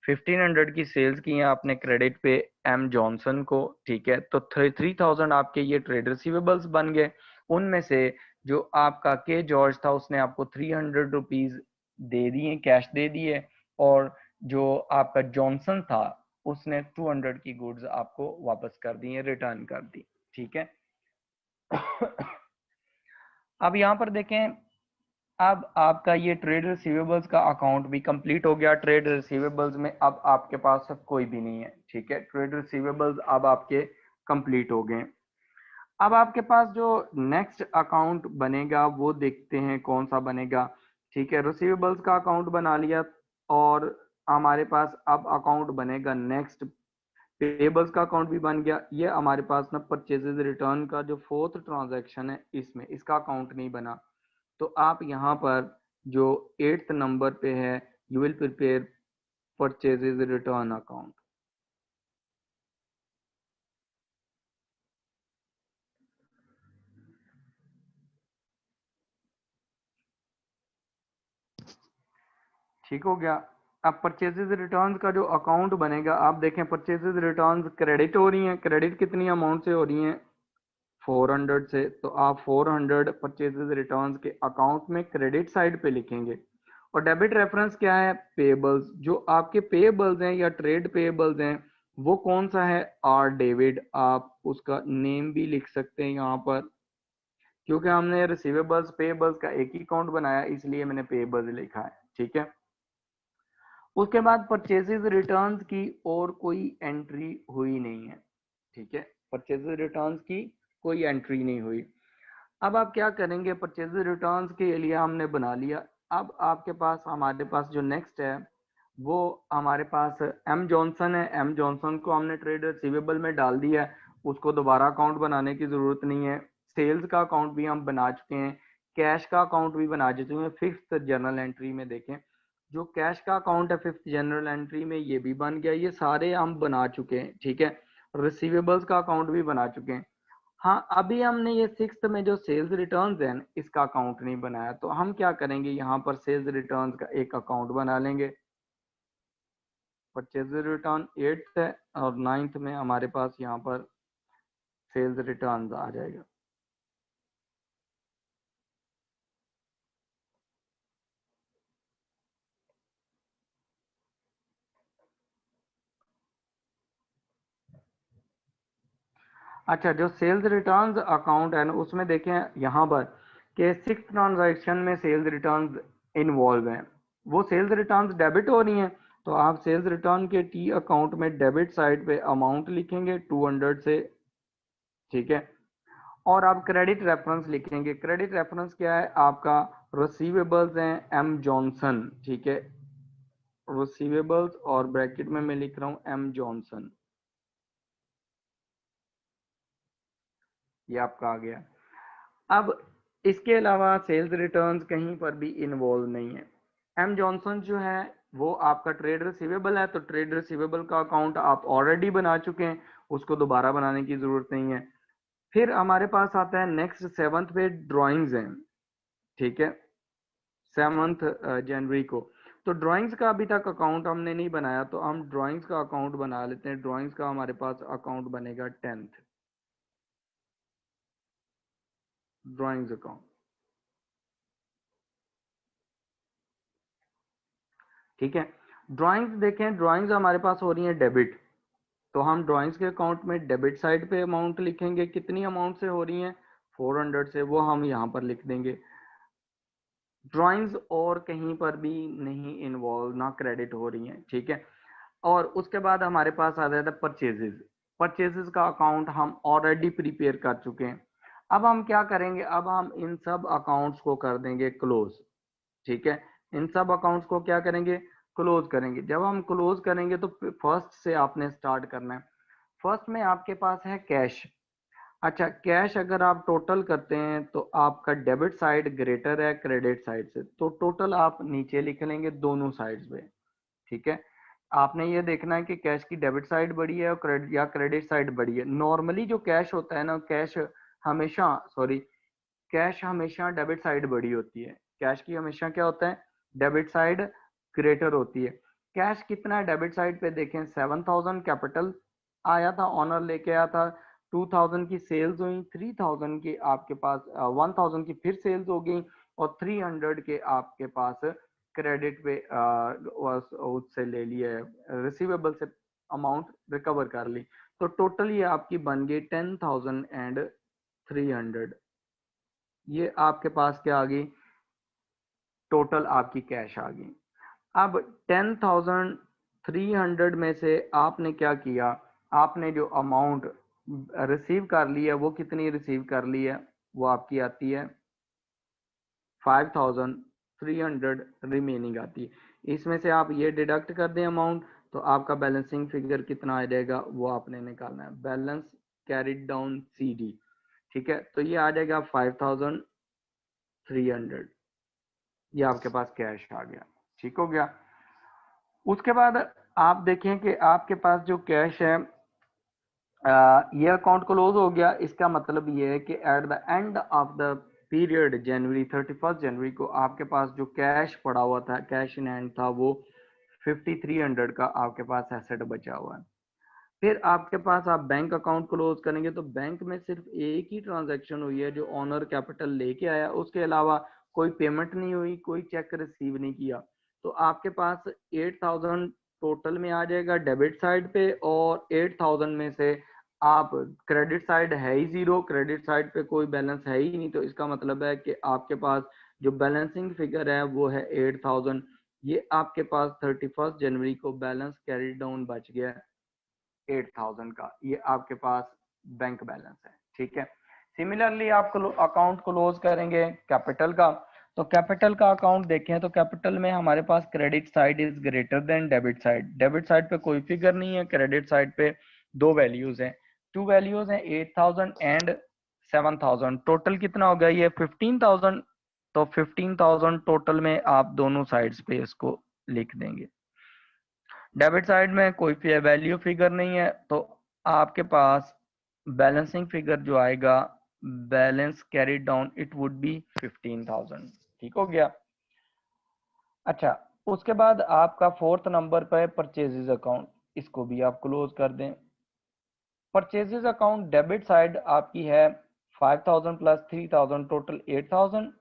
1500 की सेल्स की हैं आपने क्रेडिट पे एम जॉनसन को, ठीक है। तो 3000 आपके ये ट्रेड रिसीवेबल्स बन गए। उनमें से जो आपका के जॉर्ज था उसने आपको 300 रुपीज दे दिए, कैश दे दिए, और जो आपका जॉनसन था उसने 200 की गुड्स आपको वापस कर दी, रिटर्न कर दी, ठीक है। अब यहाँ पर देखें, अब आपका ये ट्रेड रिसीवेबल्स का अकाउंट भी कंप्लीट हो गया। ट्रेड रिसीवेबल्स में अब आपके पास अब कोई भी नहीं है, ठीक है। ट्रेड रिसीवेबल्स अब आपके कंप्लीट हो गए। अब आपके पास जो नेक्स्ट अकाउंट बनेगा वो देखते हैं कौन सा बनेगा, ठीक है। रिसीवेबल्स का अकाउंट बना लिया और हमारे पास अब अकाउंट बनेगा नेक्स्ट, पेबल्स का अकाउंट भी बन गया। ये हमारे पास ना परचेजेज रिटर्न का जो फोर्थ ट्रांजैक्शन है इसमें इसका अकाउंट नहीं बना, तो आप यहाँ पर जो 8th नंबर पे है, you will prepare purchases return account. ठीक हो गया। अब परचेजेज रिटर्न्स का जो अकाउंट बनेगा, आप देखें परचेजेज रिटर्न्स क्रेडिट हो रही हैं, क्रेडिट कितनी अमाउंट से हो रही हैं, 400 से, तो आप 400 परचेजेज रिटर्न्स के अकाउंट में क्रेडिट साइड पे लिखेंगे। और डेबिट रेफरेंस क्या है, पेबल्स। जो आपके पेबल्स हैं या ट्रेड पेबल्स हैं वो कौन सा है, आर डेविड। आप उसका नेम भी लिख सकते हैं यहाँ पर, क्योंकि हमने रिसीवेबल्स पेबल्स का एक ही अकाउंट बनाया इसलिए मैंने पेबल्स लिखा है, ठीक है। उसके बाद परचेजेज रिटर्न्स की और कोई एंट्री हुई नहीं है, ठीक है। परचेजेज रिटर्न्स की कोई एंट्री नहीं हुई। अब आप क्या करेंगे, परचेजेज रिटर्न्स के लिए हमने बना लिया। अब आपके पास हमारे पास जो नेक्स्ट है वो हमारे पास एम जॉनसन है। एम जॉनसन को हमने ट्रेड रिसीवेबल में डाल दिया है, उसको दोबारा अकाउंट बनाने की जरूरत नहीं है। सेल्स का अकाउंट भी हम बना चुके हैं, कैश का अकाउंट भी बना चुके हैं। फिफ्थ जनरल एंट्री में देखें, जो कैश का अकाउंट है फिफ्थ जनरल एंट्री में ये भी बन गया, ये सारे हम बना चुके हैं, ठीक है। रिसीवेबल्स का अकाउंट भी बना चुके हैं। हाँ, अभी हमने ये सिक्स्थ में जो सेल्स रिटर्न्स है इसका अकाउंट नहीं बनाया, तो हम क्या करेंगे, यहाँ पर सेल्स रिटर्न्स का एक अकाउंट बना लेंगे। परचेज रिटर्न 8th है और 9th में हमारे पास यहाँ पर सेल्स रिटर्न्स आ जाएगा। अच्छा, जो सेल्स रिटर्न्स अकाउंट है ना उसमें देखें यहाँ पर कि सिक्स ट्रांजैक्शन में सेल्स रिटर्न्स इन्वॉल्व हैं, वो सेल्स रिटर्न्स डेबिट हो रही हैं, तो आप सेल्स रिटर्न के टी अकाउंट में डेबिट साइड पे अमाउंट लिखेंगे 200 से, ठीक है। और आप क्रेडिट रेफरेंस लिखेंगे। क्रेडिट रेफरेंस क्या है आपका, रिसीवेबल्स हैं एम जॉनसन, ठीक है। रिसीवेबल्स और ब्रैकेट में मैं लिख रहा हूं एम जॉनसन, ये आपका आ गया। अब इसके अलावा सेल्स रिटर्न्स कहीं पर भी इन्वॉल्व नहीं है। एम जॉनसन जो है वो आपका ट्रेड रिसीवेबल है, तो ट्रेड रिसीवेबल का अकाउंट आप ऑलरेडी बना चुके हैं, उसको दोबारा बनाने की जरूरत नहीं है। फिर हमारे पास आता है नेक्स्ट 7th पे ड्राइंग्स हैं, ठीक है, 7th जनवरी को। तो ड्राइंग्स का अभी तक अकाउंट हमने नहीं बनाया, तो हम ड्राइंग्स का अकाउंट बना लेते हैं। ड्राइंग्स का हमारे पास अकाउंट बनेगा 10th, ड्राइंग्स अकाउंट, ठीक है। ड्राइंग्स देखें, ड्राइंग्स हमारे पास हो रही है डेबिट, तो हम ड्राइंग्स के अकाउंट में डेबिट साइड पे अमाउंट लिखेंगे। कितनी अमाउंट से हो रही है, 400 से, वो हम यहाँ पर लिख देंगे। ड्राइंग्स और कहीं पर भी नहीं इन्वॉल्व, ना क्रेडिट हो रही है, ठीक है। और उसके बाद हमारे पास आ जाता है परचेजेस। परचेजेस का अकाउंट हम ऑलरेडी प्रिपेयर कर चुके हैं। अब हम क्या करेंगे, अब हम इन सब अकाउंट्स को कर देंगे क्लोज, ठीक है। इन सब अकाउंट्स को क्या करेंगे, क्लोज करेंगे। जब हम क्लोज करेंगे तो फर्स्ट से आपने स्टार्ट करना है। फर्स्ट में आपके पास है कैश। अच्छा, कैश अगर आप टोटल करते हैं तो आपका डेबिट साइड ग्रेटर है क्रेडिट साइड से, तो टोटल आप नीचे लिख लेंगे दोनों साइड्स पे, ठीक है। आपने ये देखना है कि कैश की डेबिट साइड बढ़ी है और क्रेडिट या क्रेडिट साइड बढ़ी है। नॉर्मली जो कैश होता है ना, कैश हमेशा डेबिट साइड बड़ी होती है। कैश की हमेशा क्या होता है, डेबिट साइड ग्रेटर होती है। कैश कितना है डेबिट साइड पे देखें, 7000 कैपिटल आया था, ऑनर लेके आया था, 2000 की सेल्स हुई, 3000 की आपके पास 1000 की फिर सेल्स हो गई और 300 के आपके पास क्रेडिट पे उससे ले लिया, रिसीवेबल से अमाउंट रिकवर कर ली। तो टोटल ये आपकी बन गई 10,300। ये आपके पास क्या आ गई, टोटल आपकी कैश आ गई। अब 10,300 में से आपने क्या किया, आपने जो अमाउंट रिसीव कर ली है वो कितनी रिसीव कर ली है, वो आपकी आती है 5,300 रिमेनिंग आती है। इसमें से आप ये डिडक्ट कर दें अमाउंट, तो आपका बैलेंसिंग फिगर कितना आ जाएगा वो आपने निकालना है, बैलेंस कैरिड डाउन CD। ठीक है, तो ये आ जाएगा 5,300, ये आपके पास कैश आ गया। ठीक हो गया। उसके बाद आप देखें कि आपके पास जो कैश है, ये अकाउंट क्लोज हो गया। इसका मतलब ये है कि at the end of the period जनवरी 31 जनवरी को आपके पास जो कैश पड़ा हुआ था, कैश इन हैंड था, वो 5300 का आपके पास एसेट बचा हुआ है। फिर आपके पास आप बैंक अकाउंट क्लोज करेंगे तो बैंक में सिर्फ एक ही ट्रांजैक्शन हुई है जो ऑनर कैपिटल लेके आया, उसके अलावा कोई पेमेंट नहीं हुई, कोई चेक रिसीव नहीं किया। तो आपके पास 8000 टोटल में आ जाएगा डेबिट साइड पे, और 8000 में से आप क्रेडिट साइड है ही जीरो, क्रेडिट साइड पे कोई बैलेंस है ही नहीं, तो इसका मतलब है कि आपके पास जो बैलेंसिंग फिगर है वो है 8000। ये आपके पास 31 जनवरी को बैलेंस कैरी डाउन बच गया है 8000 का, ये आपके पास बैंक बैलेंस है। ठीक है, सिमिलरली आप अकाउंट क्लोज करेंगे कैपिटल का, तो कैपिटल का अकाउंट देखें तो कैपिटल में हमारे पास credit side is greater than debit side. Debit side पे कोई फिगर नहीं है, क्रेडिट साइड पे दो वैल्यूज हैं, टू वैल्यूज हैं 8000 एंड 7000। टोटल कितना हो गया, ये 15000। तो 15000 टोटल में आप दोनों साइड्स पे इसको लिख देंगे। डेबिट साइड में कोई वैल्यू फिगर नहीं है, तो आपके पास बैलेंसिंग फिगर जो आएगा, balance carry down, it would be 15,000। ठीक हो गया। अच्छा, उसके बाद आपका फोर्थ नंबर पर है परचेजेस अकाउंट, इसको भी आप क्लोज कर दें। परचेजेस अकाउंट डेबिट साइड आपकी है 5000 प्लस 3000, टोटल 8000।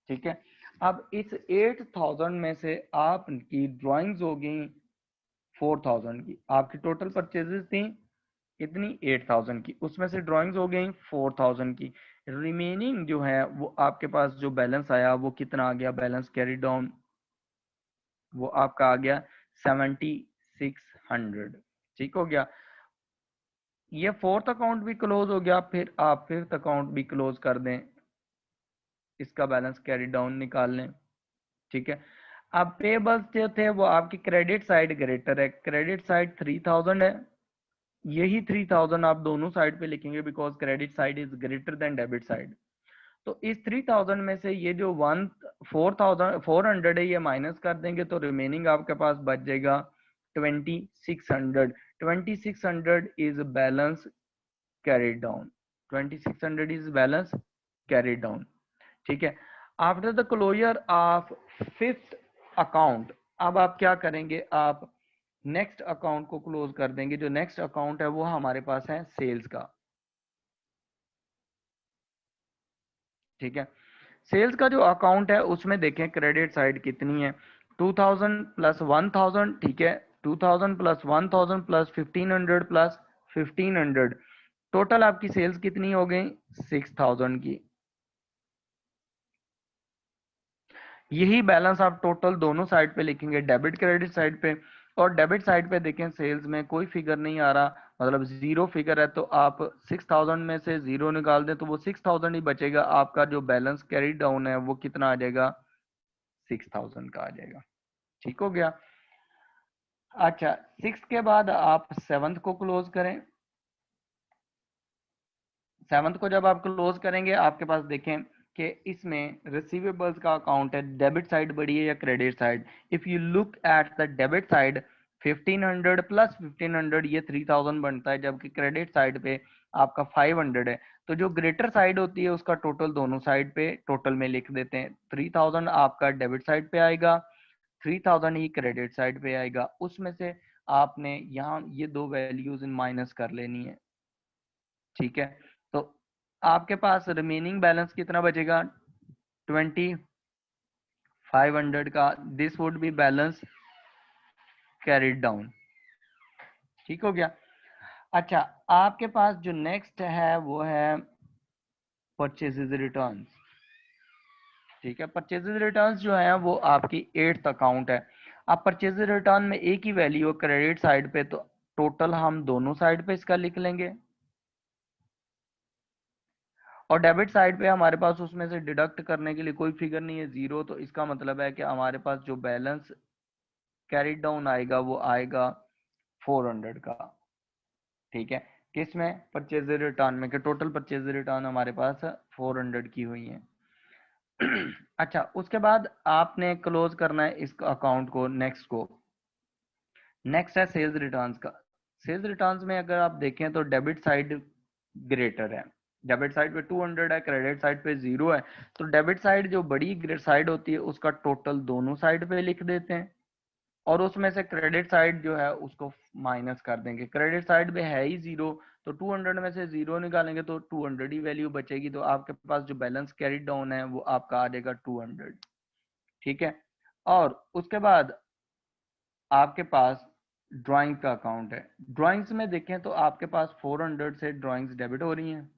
ठीक है, अब इस 8000 में से आपकी ड्राइंग्स हो गई 4000 की, आपकी टोटल परचेजेस थी कितनी 8000 की, उसमें से ड्राइंग्स हो गई 4000 की। रिमेनिंग जो है वो आपके पास जो बैलेंस आया वो कितना आ गया, बैलेंस कैरी डाउन, वो आपका आ गया 7600। ठीक हो गया, ये फोर्थ अकाउंट भी क्लोज हो गया। फिर आप फिफ्थ अकाउंट भी क्लोज कर दें, इसका बैलेंस कैरी डाउन निकाल लें। ठीक है, अब पेबल्स जो थे वो आपकी क्रेडिट साइड ग्रेटर है, क्रेडिट साइड 3000 है, यही 3000 आप दोनों साइड पे लिखेंगे because credit side is greater than debit side. तो इस 3000 में से ये जो 400 है ये माइनस कर देंगे, तो रिमेनिंग आपके पास बच जाएगा 2600। 2600 is balance carried down, 2600 is balance carried down. ठीक है, after the closure of fifth account, अब आप क्या करेंगे, आप नेक्स्ट अकाउंट को क्लोज कर देंगे। जो नेक्स्ट अकाउंट है वो हमारे पास है सेल्स का। ठीक है, सेल्स का जो अकाउंट है उसमें देखें क्रेडिट साइड कितनी है, 2000 प्लस 1000। ठीक है, 2000 प्लस 1000 प्लस 1500 प्लस 1500, टोटल आपकी सेल्स कितनी हो गई 6000 की। यही बैलेंस आप टोटल दोनों साइड पे लिखेंगे, डेबिट क्रेडिट साइड पे। और डेबिट साइड पे देखें सेल्स में कोई फिगर नहीं आ रहा, मतलब जीरो फिगर है, तो आप 6000 में से जीरो निकाल दें तो वो 6000 ही बचेगा। आपका जो बैलेंस कैरी डाउन है वो कितना आ जाएगा, 6000 का आ जाएगा। ठीक हो गया। अच्छा, सिक्स के बाद आप सेवंथ को क्लोज करें। सेवंथ को जब आप क्लोज करेंगे आपके पास देखें कि इसमें रिसीवेबल्स का अकाउंट है, डेबिट साइड बड़ी है या credit side. If you look at the debit side, 1500 plus 1500 ये 3000 बनता है, जबकि क्रेडिट साइड पे आपका 500 है। तो जो ग्रेटर साइड होती है उसका टोटल दोनों साइड पे टोटल में लिख देते हैं। 3000 आपका डेबिट साइड पे आएगा, 3000 ही क्रेडिट साइड पे आएगा। उसमें से आपने यहाँ ये दो वैल्यूज माइनस कर लेनी है, ठीक है। तो आपके पास रिमेनिंग बैलेंस कितना बचेगा, 2500 का। This would be balance carried down, ठीक हो गया। अच्छा, आपके पास जो नेक्स्ट है वो है परचेजेज रिटर्न्स, ठीक है। परचेजेज रिटर्न्स जो है वो आपकी 8th अकाउंट है। आप परचेजेज रिटर्न में एक ही वैल्यू क्रेडिट साइड पे, तो टोटल हम दोनों साइड पे इसका लिख लेंगे, और डेबिट साइड पे हमारे पास उसमें से डिडक्ट करने के लिए कोई फिगर नहीं है, जीरो। तो इसका मतलब है कि हमारे पास जो बैलेंस कैरिड डाउन आएगा वो आएगा 400 का, ठीक है। किसमें, परचेज रिटर्न में, कि टोटल परचेज रिटर्न हमारे पास 400 की हुई है। अच्छा, उसके बाद आपने क्लोज करना है इस अकाउंट को, नेक्स्ट को। नेक्स्ट है सेल्स रिटर्न्स का। सेल्स रिटर्न्स में अगर आप देखें तो डेबिट साइड ग्रेटर है, डेबिट साइड पे 200 है, क्रेडिट साइड पे 0 है। तो डेबिट साइड जो बड़ी साइड होती है उसका टोटल दोनों साइड पे लिख देते हैं, और उसमें से क्रेडिट साइड जो है उसको माइनस कर देंगे। क्रेडिट साइड में है ही 0, तो 200 में से 0 निकालेंगे तो 200 ही वैल्यू बचेगी। तो आपके पास जो बैलेंस कैरिड डाउन है वो आपका आ जाएगा 200, ठीक है। और उसके बाद आपके पास ड्राइंग का अकाउंट है। ड्राइंग्स में देखें तो आपके पास 400 से ड्राइंग्स डेबिट हो रही हैं,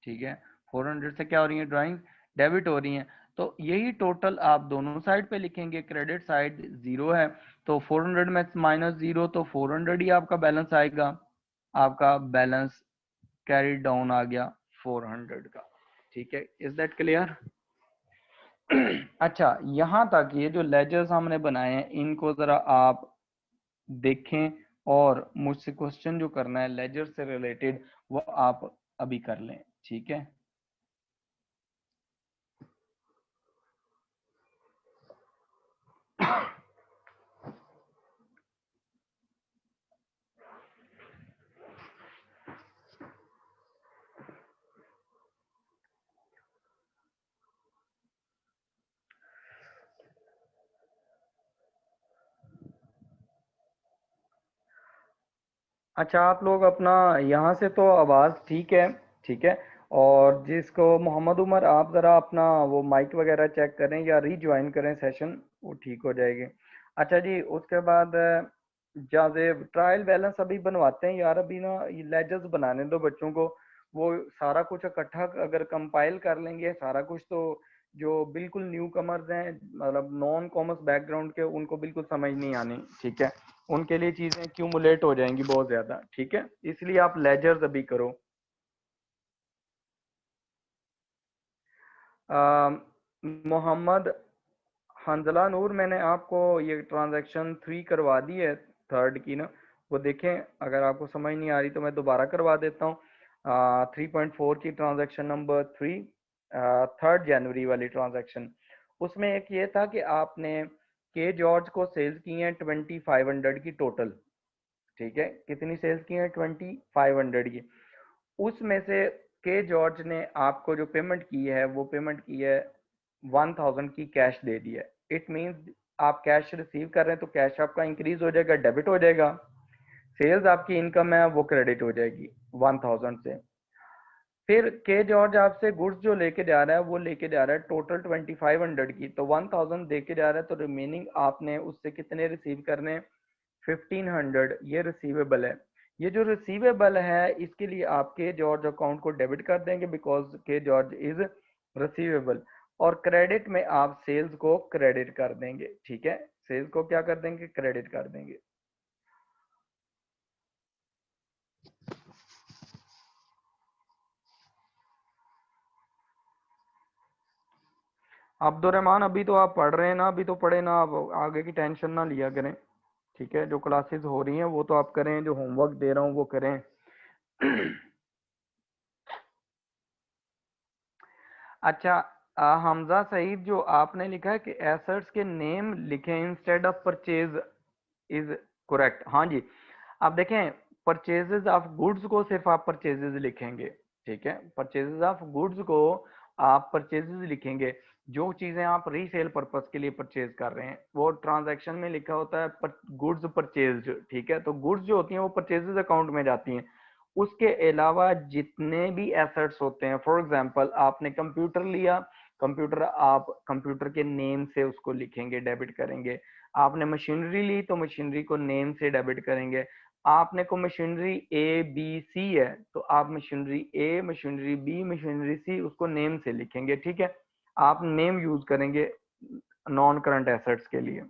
ठीक है। 400 से क्या हो रही है, ड्राइंग डेबिट हो रही हैं। तो यही टोटल आप दोनों साइड पे लिखेंगे। क्रेडिट साइड 0 है, तो 400 में माइनस 0, तो 400 ही आपका बैलेंस आएगा। आपका बैलेंस कैरी डाउन आ गया 400 का, ठीक है। Is that clear? अच्छा, यहां तक ये जो लेजर्स हमने बनाए हैं इनको जरा आप देखें, और मुझसे क्वेश्चन जो करना है लेजर से रिलेटेड वो आप अभी कर लें, ठीक है। अच्छा, आप लोग अपना यहाँ से तो आवाज़ ठीक है, ठीक है। और जिसको मोहम्मद उमर, आप ज़रा अपना वो माइक वगैरह चेक करें या रीज्वाइन करें सेशन, वो ठीक हो जाएगी। अच्छा जी, उसके बाद जाजेब ट्रायल बैलेंस अभी बनवाते हैं यार, अभी ना ये लेजर्स बनाने दो बच्चों को। वो सारा कुछ इकट्ठा अगर कंपाइल कर लेंगे सारा कुछ, तो जो बिल्कुल न्यू कमर्स हैं, मतलब नॉन कॉमर्स बैकग्राउंड के, उनको बिल्कुल समझ नहीं आनी, ठीक है। उनके लिए चीजें क्यूमुलेट हो जाएंगी बहुत ज्यादा, ठीक है। इसलिए आप लेजर्स अभी करो। मोहम्मद हंजला नूर, मैंने आपको ये ट्रांजैक्शन 3 करवा दी है, थर्ड की ना, वो देखें। अगर आपको समझ नहीं आ रही तो मैं दोबारा करवा देता हूँ। 3.4 की ट्रांजैक्शन नंबर 3, 3 जनवरी वाली ट्रांजैक्शन। उसमें एक ये था कि आपने के जॉर्ज को सेल्स की हैं 2500 की टोटल, ठीक है। कितनी सेल्स की है, 2500 की। उसमें से के जॉर्ज ने आपको जो पेमेंट की है वो पेमेंट की है 1000 की कैश दे दी है। इट मींस आप कैश रिसीव कर रहे हैं तो कैश आपका इंक्रीज हो जाएगा, डेबिट हो जाएगा। सेल्स आपकी इनकम है वो क्रेडिट हो जाएगी 1000 से। फिर के जॉर्ज आपसे गुड्स जो लेके जा रहा है वो लेके जा रहा है टोटल 2500 की, तो 1000 दे के जा रहा है, तो रिमेनिंग आपने उससे कितने रिसीव करने, 1500। ये रिसीवेबल है। ये जो रिसीवेबल है इसके लिए आप के जॉर्ज अकाउंट को डेबिट कर देंगे, बिकॉज के जॉर्ज इज रिसीवेबल। और क्रेडिट में आप सेल्स को क्रेडिट कर देंगे, ठीक है। सेल्स को क्या कर देंगे, क्रेडिट कर देंगे। अब्दुलरहमान, अभी तो आप पढ़ रहे हैं ना, अभी तो पढ़े ना, आप आगे की टेंशन ना लिया करें, ठीक है। जो क्लासेस हो रही हैं वो तो आप करें, जो होमवर्क दे रहा हूँ वो करें। अच्छा, हमजा सईद, जो आपने लिखा है कि एसेट्स के नेम लिखें instead of purchase, is correct, हाँ जी। आप देखें, परचेजेस ऑफ गुड्स को सिर्फ आप परचेजेस लिखेंगे, ठीक है, परचेजेस ऑफ गुड्स को आप परचेजेस लिखेंगे। जो चीजें आप रीसेल पर्पस के लिए परचेज कर रहे हैं वो ट्रांजैक्शन में लिखा होता है गुड्स परचेज्ड, ठीक है, तो गुड्स जो होती हैं वो परचेजेस अकाउंट में जाती हैं। उसके अलावा जितने भी एसेट्स होते हैं, फॉर एग्जांपल आपने कंप्यूटर लिया, कंप्यूटर आप कंप्यूटर के नेम से उसको लिखेंगे, डेबिट करेंगे। आपने मशीनरी ली तो मशीनरी को नेम से डेबिट करेंगे। आपने को मशीनरी ए बी सी है तो आप मशीनरी ए, मशीनरी बी, मशीनरी सी उसको नेम से लिखेंगे, ठीक है। आप नेम यूज करेंगे नॉन करंट एसेट्स के लिए।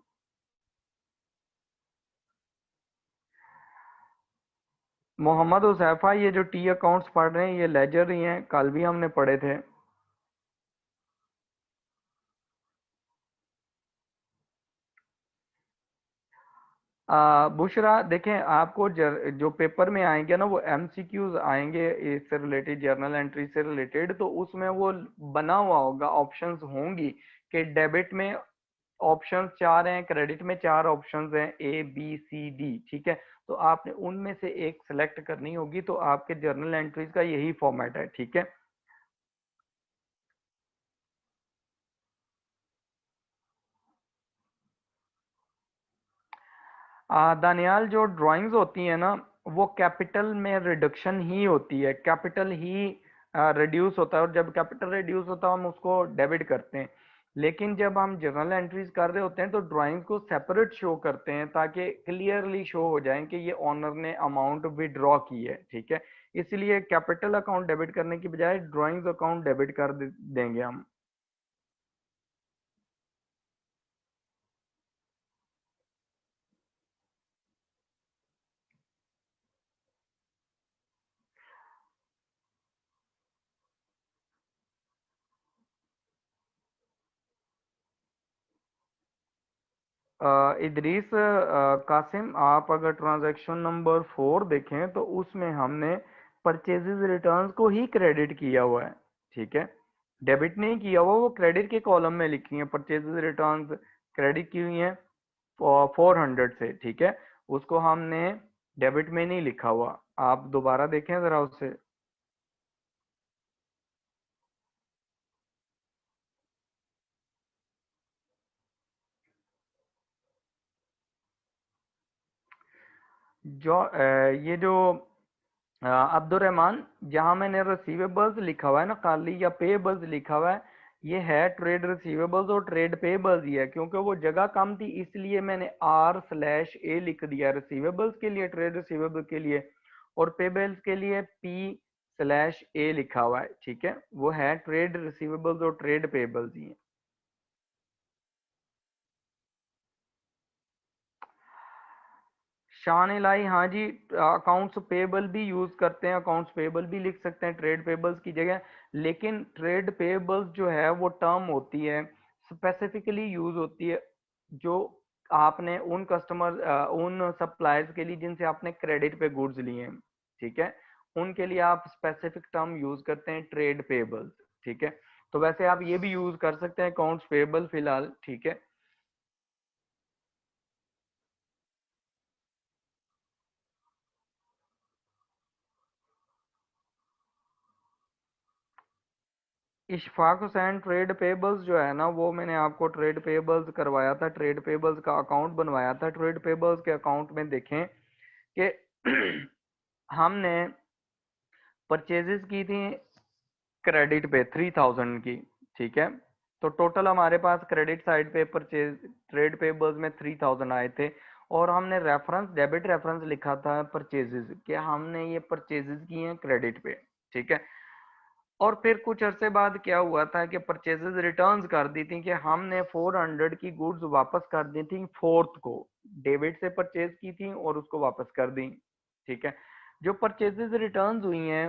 मोहम्मद हुसैफा, ये जो टी अकाउंट्स पढ़ रहे हैं ये लेजर ही हैं, कल भी हमने पढ़े थे। बुशरा देखें, आपको जो पेपर में आएंगे ना वो एमसीक्यूज आएंगे इससे रिलेटेड, जर्नल एंट्री से रिलेटेड, तो उसमें वो बना हुआ होगा, ऑप्शंस होंगी कि डेबिट में ऑप्शंस 4 हैं, क्रेडिट में 4 ऑप्शंस हैं, ए बी सी डी, ठीक है। तो आपने उनमें से एक सेलेक्ट करनी होगी, तो आपके जर्नल एंट्रीज का यही फॉर्मेट है, ठीक है। दानियाल, जो ड्राइंग्स होती है ना वो कैपिटल में रिडक्शन ही होती है, कैपिटल ही रिड्यूस होता है, और जब कैपिटल रिड्यूस होता है हम उसको डेबिट करते हैं। लेकिन जब हम जर्नल एंट्रीज कर रहे होते हैं तो ड्राइंग्स को सेपरेट शो करते हैं ताकि क्लियरली शो हो जाए कि ये ऑनर ने अमाउंट विड्रॉ की है, ठीक है। इसलिए कैपिटल अकाउंट डेबिट करने की बजाय ड्राइंग्स अकाउंट डेबिट कर देंगे हम। इदरीस कासिम, आप अगर ट्रांजैक्शन नंबर 4 देखें तो उसमें हमने परचेजेस रिटर्न्स को ही क्रेडिट किया हुआ है, ठीक है, डेबिट नहीं किया हुआ, वो क्रेडिट के कॉलम में लिखी है, परचेजेस रिटर्न्स क्रेडिट की हुई है 400 से, ठीक है, उसको हमने डेबिट में नहीं लिखा हुआ। आप दोबारा देखें जरा उसे। ये जो अब्दुल रहमान, जहां मैंने रिसीवेबल्स लिखा हुआ है ना खाली, या पेबल्स लिखा हुआ है, ये है ट्रेड रिसीवेबल्स और ट्रेड पेबल्स ही है, क्योंकि वो जगह कम थी इसलिए मैंने R/A लिख दिया रिसीवेबल्स के लिए, ट्रेड रिसीवेबल के लिए, और पेबल्स के लिए P/A लिखा हुआ है, ठीक है, वो है ट्रेड रिसीवेबल्स और ट्रेड पेबल्स ही है। शान इलाई, हाँ जी, अकाउंट्स पेबल भी यूज करते हैं, अकाउंट्स पेबल भी लिख सकते हैं ट्रेड पेबल्स की जगह। लेकिन ट्रेड पेबल्स जो है वो टर्म होती है, स्पेसिफिकली यूज होती है जो आपने उन कस्टमर उन सप्लायर्स के लिए जिनसे आपने क्रेडिट पे गुड्स लिए हैं, ठीक है, उनके लिए आप स्पेसिफिक टर्म यूज करते हैं ट्रेड पेबल्स, ठीक है। तो वैसे आप ये भी यूज कर सकते हैं अकाउंट्स पेबल फिलहाल, ठीक है। इशफाक हुसैन, ट्रेड पेबल्स जो है ना वो मैंने आपको ट्रेड पेबल्स करवाया था, ट्रेड पेबल्स का अकाउंट बनवाया था। ट्रेड पेबल्स के अकाउंट में देखें कि हमने परचेजेस की थी क्रेडिट पे 3000 की, ठीक है, तो टोटल हमारे पास क्रेडिट साइड पे परचेज ट्रेड पेबल्स में 3000 आए थे, और हमने रेफरेंस डेबिट रेफरेंस लिखा था परचेजेस कि हमने ये परचेजेस किए हैं क्रेडिट पे, ठीक है। और फिर कुछ अरसे बाद क्या हुआ था कि परचेजेस रिटर्न्स कर दी थी कि हमने 400 की गुड्स वापस कर दी थी फोर्थ को, डेबिट से परचेज की थी और उसको वापस कर दी, ठीक है। जो परचेजेस रिटर्न्स हुई हैं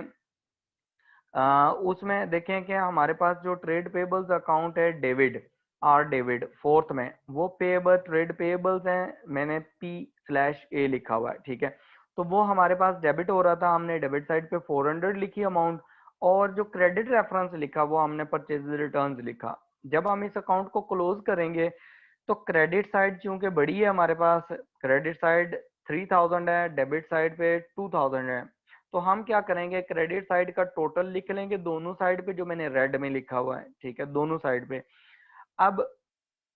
उसमें देखें कि हमारे पास जो ट्रेड पेबल्स अकाउंट है डेविड, आर डेविड फोर्थ में, वो पेबल ट्रेड पेबल्स हैं, मैंने P/A लिखा हुआ है, ठीक है। तो वो हमारे पास डेबिट हो रहा था, हमने डेबिट साइड पे 400 लिखी अमाउंट, और जो क्रेडिट रेफरेंस लिखा वो हमने परचेज रिटर्न्स लिखा। जब हम इस अकाउंट को क्लोज करेंगे तो क्रेडिट साइड चूंकि बड़ी है हमारे पास, क्रेडिट साइड 3000 है, डेबिट साइड पे 2000 है, तो हम क्या करेंगे, क्रेडिट साइड का टोटल लिख लेंगे दोनों साइड पे, जो मैंने रेड में लिखा हुआ है, ठीक है, दोनों साइड पे। अब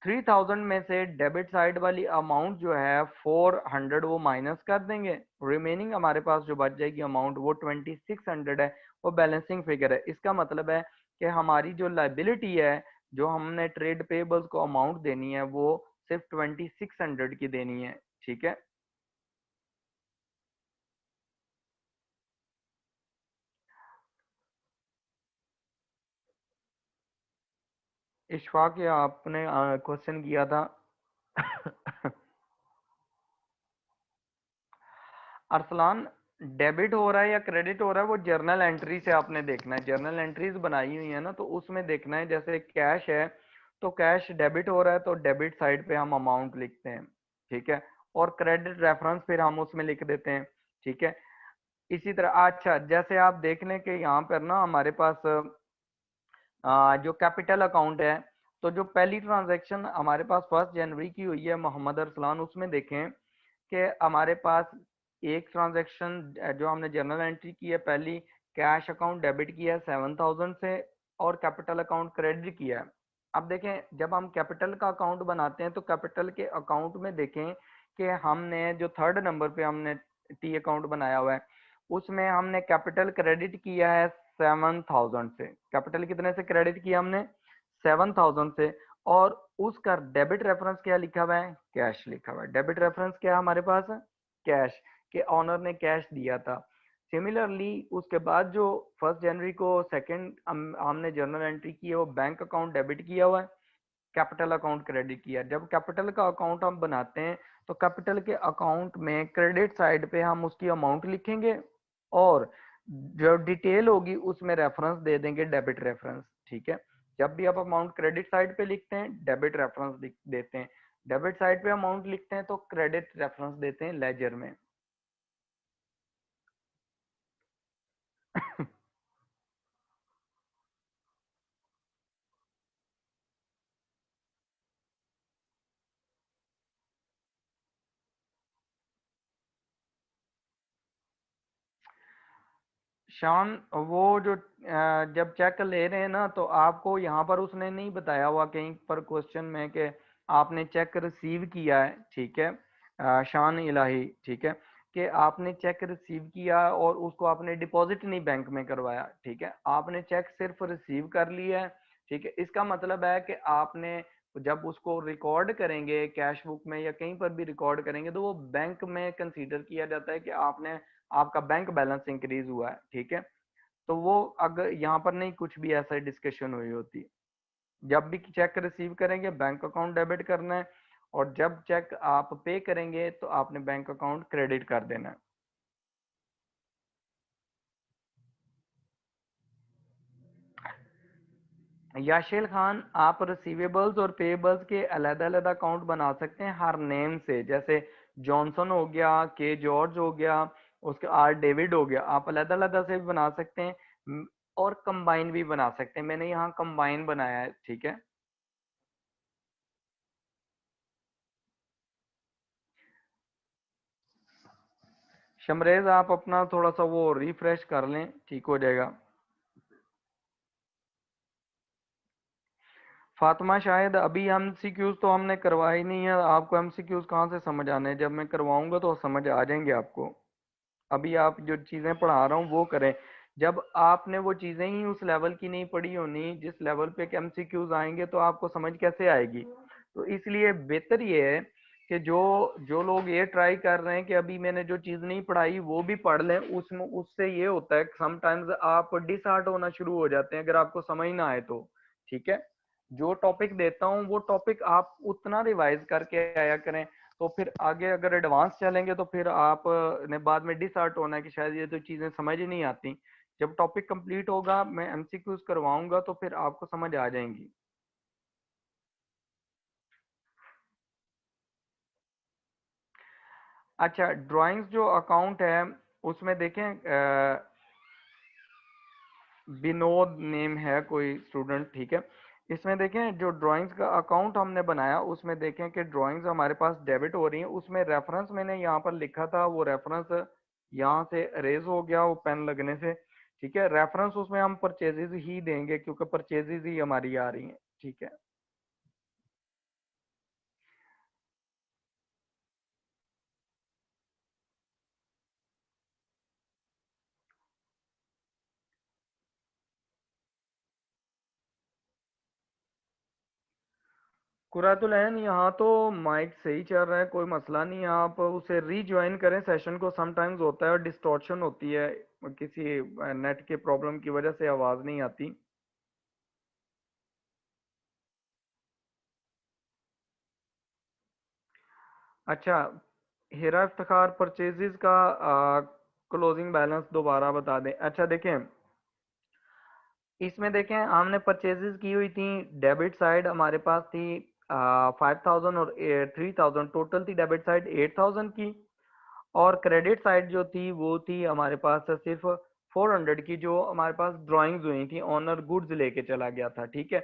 3000 में से डेबिट साइड वाली अमाउंट जो है 400 वो माइनस कर देंगे, रिमेनिंग हमारे पास जो बच जाएगी अमाउंट वो 2600 है, वो बैलेंसिंग फिगर है। इसका मतलब है कि हमारी जो लाइबिलिटी है, जो हमने ट्रेड पेबल्स को अमाउंट देनी है, वो सिर्फ 2600 की देनी है, ठीक है। इशफाक, ये आपने क्वेश्चन किया था। अरसलान, डेबिट हो रहा है या क्रेडिट हो रहा है वो जर्नल एंट्री से आपने देखना है, जर्नल एंट्रीज बनाई हुई है ना, तो उसमें देखना है। जैसे कैश है तो कैश डेबिट हो रहा है तो डेबिट साइड पे हम अमाउंट लिखते हैं, ठीक है, और क्रेडिट रेफरेंस फिर हम उसमें लिख देते हैं, ठीक है। इसी तरह अच्छा, जैसे आप देख लें कि यहाँ पर ना हमारे पास जो कैपिटल अकाउंट है, तो जो पहली ट्रांजैक्शन हमारे पास 1 जनवरी की हुई है मोहम्मद अरसलान, उसमें देखें कि हमारे पास एक ट्रांजैक्शन जो हमने जर्नल एंट्री की है पहली, कैश अकाउंट डेबिट किया है 7000 से, और कैपिटल अकाउंट क्रेडिट किया है। अब देखें, जब हम कैपिटल का अकाउंट बनाते हैं तो कैपिटल के अकाउंट में देखें कि हमने जो थर्ड नंबर पे हमने टी अकाउंट बनाया हुआ है, उसमें हमने कैपिटल क्रेडिट किया है 7000 से। कैपिटल कितने से क्रेडिट किया हमने? 7000 से। और उसका डेबिट रेफरेंस क्या लिखा हुआ है? कैश लिखा हुआ है। डेबिट रेफरेंस क्या है हमारे पास? कैश, के ऑनर ने कैश दिया था। सिमिलरली उसके बाद जो 1 जनवरी को सेकंड हमने जर्नल एंट्री की है, वो बैंक अकाउंट डेबिट किया हुआ है, कैपिटल अकाउंट क्रेडिट किया। जब कैपिटल का अकाउंट हम बनाते हैं तो कैपिटल के अकाउंट में क्रेडिट साइड पे हम उसकी अमाउंट लिखेंगे, और जो डिटेल होगी उसमें रेफरेंस दे देंगे, डेबिट रेफरेंस, ठीक है। जब भी आप अमाउंट क्रेडिट साइड पे लिखते हैं डेबिट रेफरेंस देते हैं, डेबिट साइड पे अमाउंट लिखते हैं तो क्रेडिट रेफरेंस देते हैं लेजर में। शान, वो जो जब चेक ले रहे हैं ना, तो आपको यहाँ पर उसने नहीं बताया हुआ कहीं पर क्वेश्चन में कि आपने चेक रिसीव किया है, ठीक है, शान इलाही, ठीक है, कि आपने चेक रिसीव किया और उसको आपने डिपॉजिट नहीं बैंक में करवाया, ठीक है, आपने चेक सिर्फ रिसीव कर लिया है, ठीक है। इसका मतलब है कि आपने जब उसको रिकॉर्ड करेंगे कैश बुक में या कहीं पर भी रिकॉर्ड करेंगे, तो वो बैंक में कंसीडर किया जाता है कि आपने, आपका बैंक बैलेंस इंक्रीज हुआ है, ठीक है। तो वो अगर यहाँ पर नहीं कुछ भी ऐसा डिस्कशन हुई होती, जब भी चेक रिसीव करेंगे बैंक अकाउंट डेबिट करना है, और जब चेक आप पे करेंगे तो आपने बैंक अकाउंट क्रेडिट कर देना है। याशिल खान, आप रिसीवेबल्स और पेएबल्स के अलग अलग अकाउंट बना सकते हैं हर नेम से, जैसे जॉनसन हो गया, के जॉर्ज हो गया, उसके आर डेविड हो गया, आप अलग अलग से भी बना सकते हैं, और कंबाइन भी बना सकते हैं। मैंने यहाँ कंबाइन बनाया है, ठीक है। शमरेज, आप अपना थोड़ा सा वो रिफ्रेश कर लें, ठीक हो जाएगा। फातिमा, शायद अभी एमसीक्यूज तो हमने करवाई नहीं है, आपको एमसीक्यूज कहाँ से समझ आने हैं? जब मैं करवाऊंगा तो समझ आ जाएंगे आपको। अभी आप जो चीजें पढ़ा रहा हूँ वो करें। जब आपने वो चीजें ही उस लेवल की नहीं पढ़ी होनी जिस लेवल पे एमसीक्यूज आएंगे, तो आपको समझ कैसे आएगी? तो इसलिए बेहतर ये है कि जो जो लोग ये ट्राई कर रहे हैं कि अभी मैंने जो चीज नहीं पढ़ाई वो भी पढ़ लें, उसमें उससे ये होता है समटाइम्स आप डिसहार्ट होना शुरू हो जाते हैं अगर आपको समझ ना आए तो, ठीक है। जो टॉपिक देता हूँ वो टॉपिक आप उतना रिवाइज करके आया करें, तो फिर आगे अगर एडवांस चलेंगे तो फिर आप ने बाद में डिसहार्ट होना है कि शायद ये तो चीजें समझ ही नहीं आती। जब टॉपिक कंप्लीट होगा, मैं एमसीक्यूज करवाऊंगा, तो फिर आपको समझ आ जाएंगी। अच्छा, ड्राइंग्स जो अकाउंट है उसमें देखें, विनोद नेम है कोई स्टूडेंट, ठीक है, इसमें देखें जो ड्राइंग्स का अकाउंट हमने बनाया उसमें देखें कि ड्राइंग्स हमारे पास डेबिट हो रही हैं, उसमें रेफरेंस मैंने यहाँ पर लिखा था, वो रेफरेंस यहाँ से अरेज हो गया वो पेन लगने से। ठीक है, रेफरेंस उसमें हम परचेजेस ही देंगे क्योंकि परचेजेस ही हमारी आ रही हैं। ठीक है, कुरातुलैन यहाँ तो माइक सही चल रहा है, कोई मसला नहीं है, आप उसे रीज्वाइन करें सेशन को। समटाइम्स होता है और डिस्टॉर्शन होती है, किसी नेट के प्रॉब्लम की वजह से आवाज़ नहीं आती। अच्छा, हीरा इफ्तिखार परचेजेस का क्लोजिंग बैलेंस दोबारा बता दें। अच्छा देखें, इसमें देखें हमने परचेजेस की हुई थी, डेबिट साइड हमारे पास थी 5000 और 3000, टोटल थी डेबिट साइड 8000 की। और क्रेडिट साइड जो थी वो थी हमारे पास सिर्फ 400 की, जो हमारे पास ड्राइंग्स हुई थी, ऑनर गुड्स लेके चला गया था। ठीक है,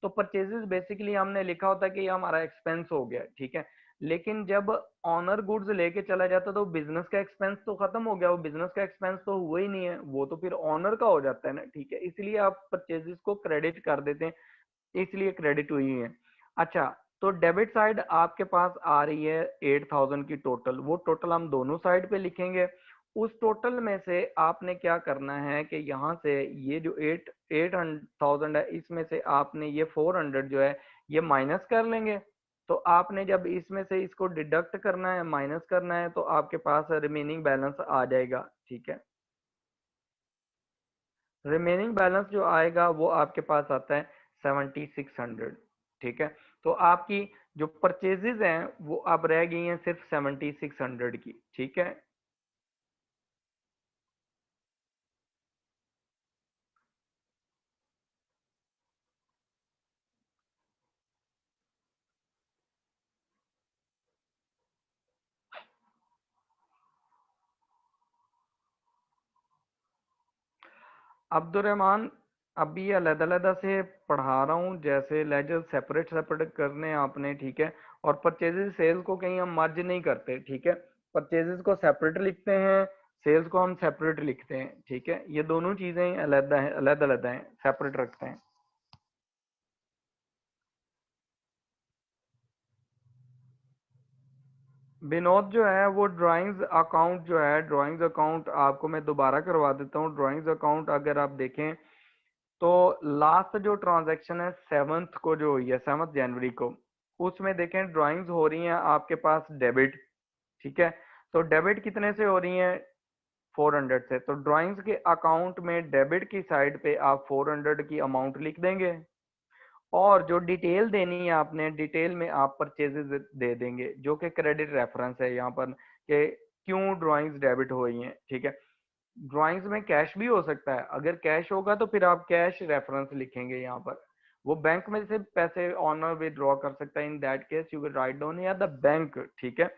तो परचेजेस बेसिकली हमने लिखा होता है कि ये हमारा एक्सपेंस हो गया। ठीक है, लेकिन जब ऑनर गुड्स लेके चला जाता तो बिजनेस का एक्सपेंस तो खत्म हो गया, वो बिजनेस का एक्सपेंस तो हुआ ही नहीं है, वो तो फिर ऑनर का हो जाता है ना। ठीक है, इसलिए आप परचेजेस को क्रेडिट कर देते हैं, इसलिए क्रेडिट हुई है। अच्छा, तो डेबिट साइड आपके पास आ रही है 8000 की टोटल, वो टोटल हम दोनों साइड पे लिखेंगे। उस टोटल में से आपने क्या करना है कि यहाँ से ये जो 8000 है, इसमें से आपने ये 400 जो है ये माइनस कर लेंगे। तो आपने जब इसमें से इसको डिडक्ट करना है, माइनस करना है, तो आपके पास रिमेनिंग बैलेंस आ जाएगा। ठीक है, रिमेनिंग बैलेंस जो आएगा वो आपके पास आता है 7600। ठीक है, तो आपकी जो परचेजेस हैं वो अब रह गई हैं सिर्फ 7600 की। ठीक है, अब्दुलरहमान अभी अलग-अलग से पढ़ा रहा हूँ, जैसे लेजर सेपरेट सेपरेट करने हैं आपने। ठीक है, और परचेजेस सेल्स को कहीं हम मर्ज नहीं करते। ठीक है, परचेजेस को सेपरेट लिखते हैं, सेल्स को हम सेपरेट लिखते हैं। ठीक है, ये दोनों चीजें अलग हैं, अलग अलग हैं, सेपरेट रखते हैं। विनोद जो है वो ड्राइंग्स अकाउंट जो है, ड्राइंग्स अकाउंट आपको मैं दोबारा करवा देता हूँ। ड्राइंग्स अकाउंट अगर आप देखें तो लास्ट जो ट्रांजैक्शन है 7th को जो हुई है, 7 जनवरी को, उसमें देखें ड्राइंग्स हो रही हैं आपके पास डेबिट। ठीक है, तो डेबिट कितने से हो रही हैं? 400 से। तो ड्राइंग्स के अकाउंट में डेबिट की साइड पे आप 400 की अमाउंट लिख देंगे, और जो डिटेल देनी है आपने, डिटेल में आप परचेजेस दे देंगे, जो कि क्रेडिट रेफरेंस है यहाँ पर, कि क्यों ड्राइंग्स डेबिट हुई हैं। ठीक है, ड्राइंग्स में कैश भी हो सकता है, अगर कैश होगा तो फिर आप कैश रेफरेंस लिखेंगे यहाँ पर। वो बैंक में से पैसे ऑनर विड्रॉ कर सकता है, in that case you will write down या द बैंक। ठीक है,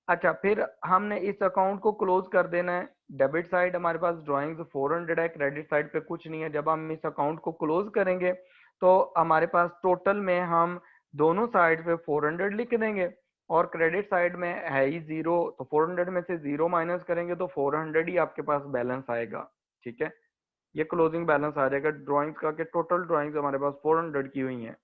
अच्छा, फिर हमने इस अकाउंट को क्लोज कर देना है। डेबिट साइड हमारे पास ड्राइंग्स 400 है, क्रेडिट साइड पे कुछ नहीं है। जब हम इस अकाउंट को क्लोज करेंगे तो हमारे पास टोटल में हम दोनों साइड पे 400 लिख देंगे, और क्रेडिट साइड में है ही जीरो, तो 400 में से जीरो माइनस करेंगे तो 400 ही आपके पास बैलेंस आएगा। ठीक है, ये क्लोजिंग बैलेंस आ जाएगा ड्राइंग्स का, कि टोटल ड्राइंग्स हमारे पास 400 की हुई हैं।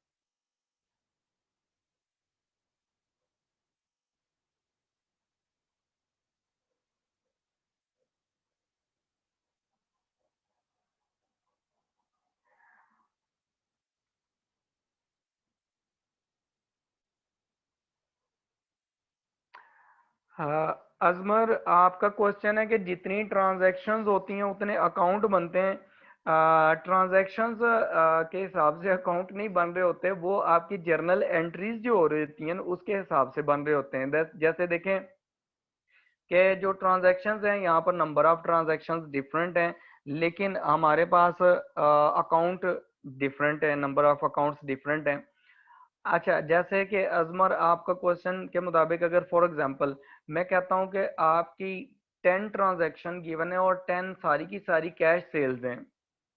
हाँ अजमर, आपका क्वेश्चन है कि जितनी ट्रांजैक्शंस होती हैं उतने अकाउंट बनते हैं। ट्रांजैक्शंस के हिसाब से अकाउंट नहीं बन रहे होते, वो आपकी जर्नल एंट्रीज जो हो रही होती हैं उसके हिसाब से बन रहे होते हैं। जैसे देखें कि जो ट्रांजैक्शंस हैं यहाँ पर नंबर ऑफ ट्रांजैक्शंस डिफरेंट हैं, लेकिन हमारे पास अकाउंट डिफरेंट है, नंबर ऑफ अकाउंट्स डिफरेंट हैं। अच्छा, जैसे कि अजमर आपका क्वेश्चन के मुताबिक, अगर फॉर एग्जांपल मैं कहता हूं कि आपकी 10 ट्रांजैक्शन गिवन है और 10 सारी की सारी कैश सेल्स हैं,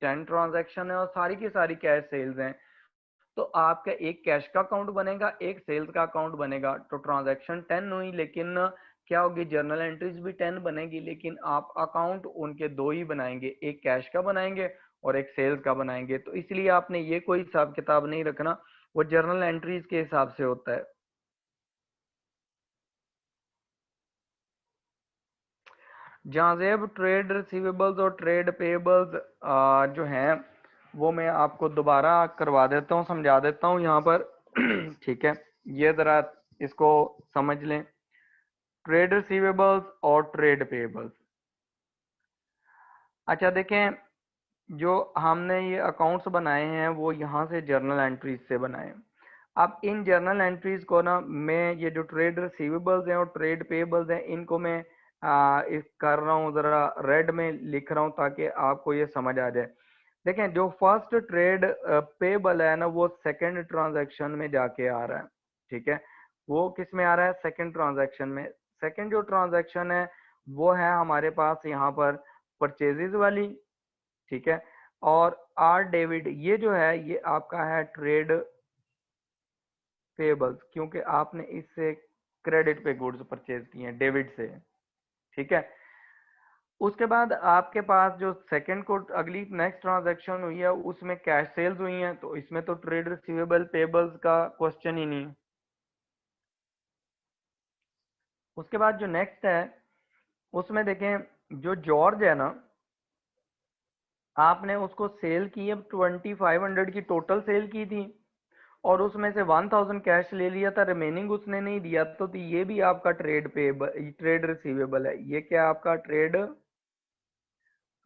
10 ट्रांजैक्शन है और सारी की सारी कैश सेल्स हैं, तो आपका एक कैश का अकाउंट बनेगा, एक सेल्स का अकाउंट बनेगा। तो ट्रांजैक्शन 10 हुई, लेकिन क्या होगी, जर्नल एंट्रीज भी 10 बनेगी, लेकिन आप अकाउंट उनके दो ही बनाएंगे, एक कैश का बनाएंगे और एक सेल्स का बनाएंगे। तो इसलिए आपने ये कोई हिसाब किताब नहीं रखना, वो जर्नल एंट्रीज के हिसाब से होता है। जहाँ से अब ट्रेड रिसीवेबल्स और ट्रेड पेएबल्स जो हैं वो मैं आपको दोबारा करवा देता हूँ, समझा देता हूँ यहाँ पर। ठीक है, ये ज़रा इसको समझ लें, ट्रेड रिसीवेबल्स और ट्रेड पेएबल्स। अच्छा देखें, जो हमने ये अकाउंट्स बनाए हैं वो यहाँ से जर्नल एंट्रीज से बनाए हैं। अब इन जर्नल एंट्रीज को ना मैं ये जो ट्रेड रिसीवेबल्स हैं और ट्रेड पेएबल्स हैं इनको मैं कर रहा हूँ, ज़रा रेड में लिख रहा हूँ ताकि आपको ये समझ आ जाए। देखें, जो फर्स्ट ट्रेड पेबल है ना वो सेकंड ट्रांजैक्शन में जाके आ रहा है। ठीक है, वो किस में आ रहा है, सेकंड ट्रांजैक्शन में। सेकंड जो ट्रांजैक्शन है वो है हमारे पास यहाँ पर परचेजेस वाली। ठीक है, और आर डेबिट ये जो है ये आपका है ट्रेड पेबल्स, क्योंकि आपने इससे क्रेडिट पे गुड्स परचेज किए हैं डेबिट से। ठीक है, उसके बाद आपके पास जो सेकंड को अगली नेक्स्ट ट्रांजैक्शन हुई है उसमें कैश सेल्स हुई हैं, तो इसमें तो ट्रेड रिसीवेबल पेबल्स का क्वेश्चन ही नहीं। उसके बाद जो नेक्स्ट है उसमें देखें, जो जॉर्ज है ना आपने उसको सेल की है 2500 की टोटल सेल की थी और उसमें से 1000 कैश ले लिया था, रिमेनिंग उसने नहीं दिया, तो ये भी आपका ट्रेड पेबल ट्रेड रिसीवेबल है। ये क्या आपका ट्रेड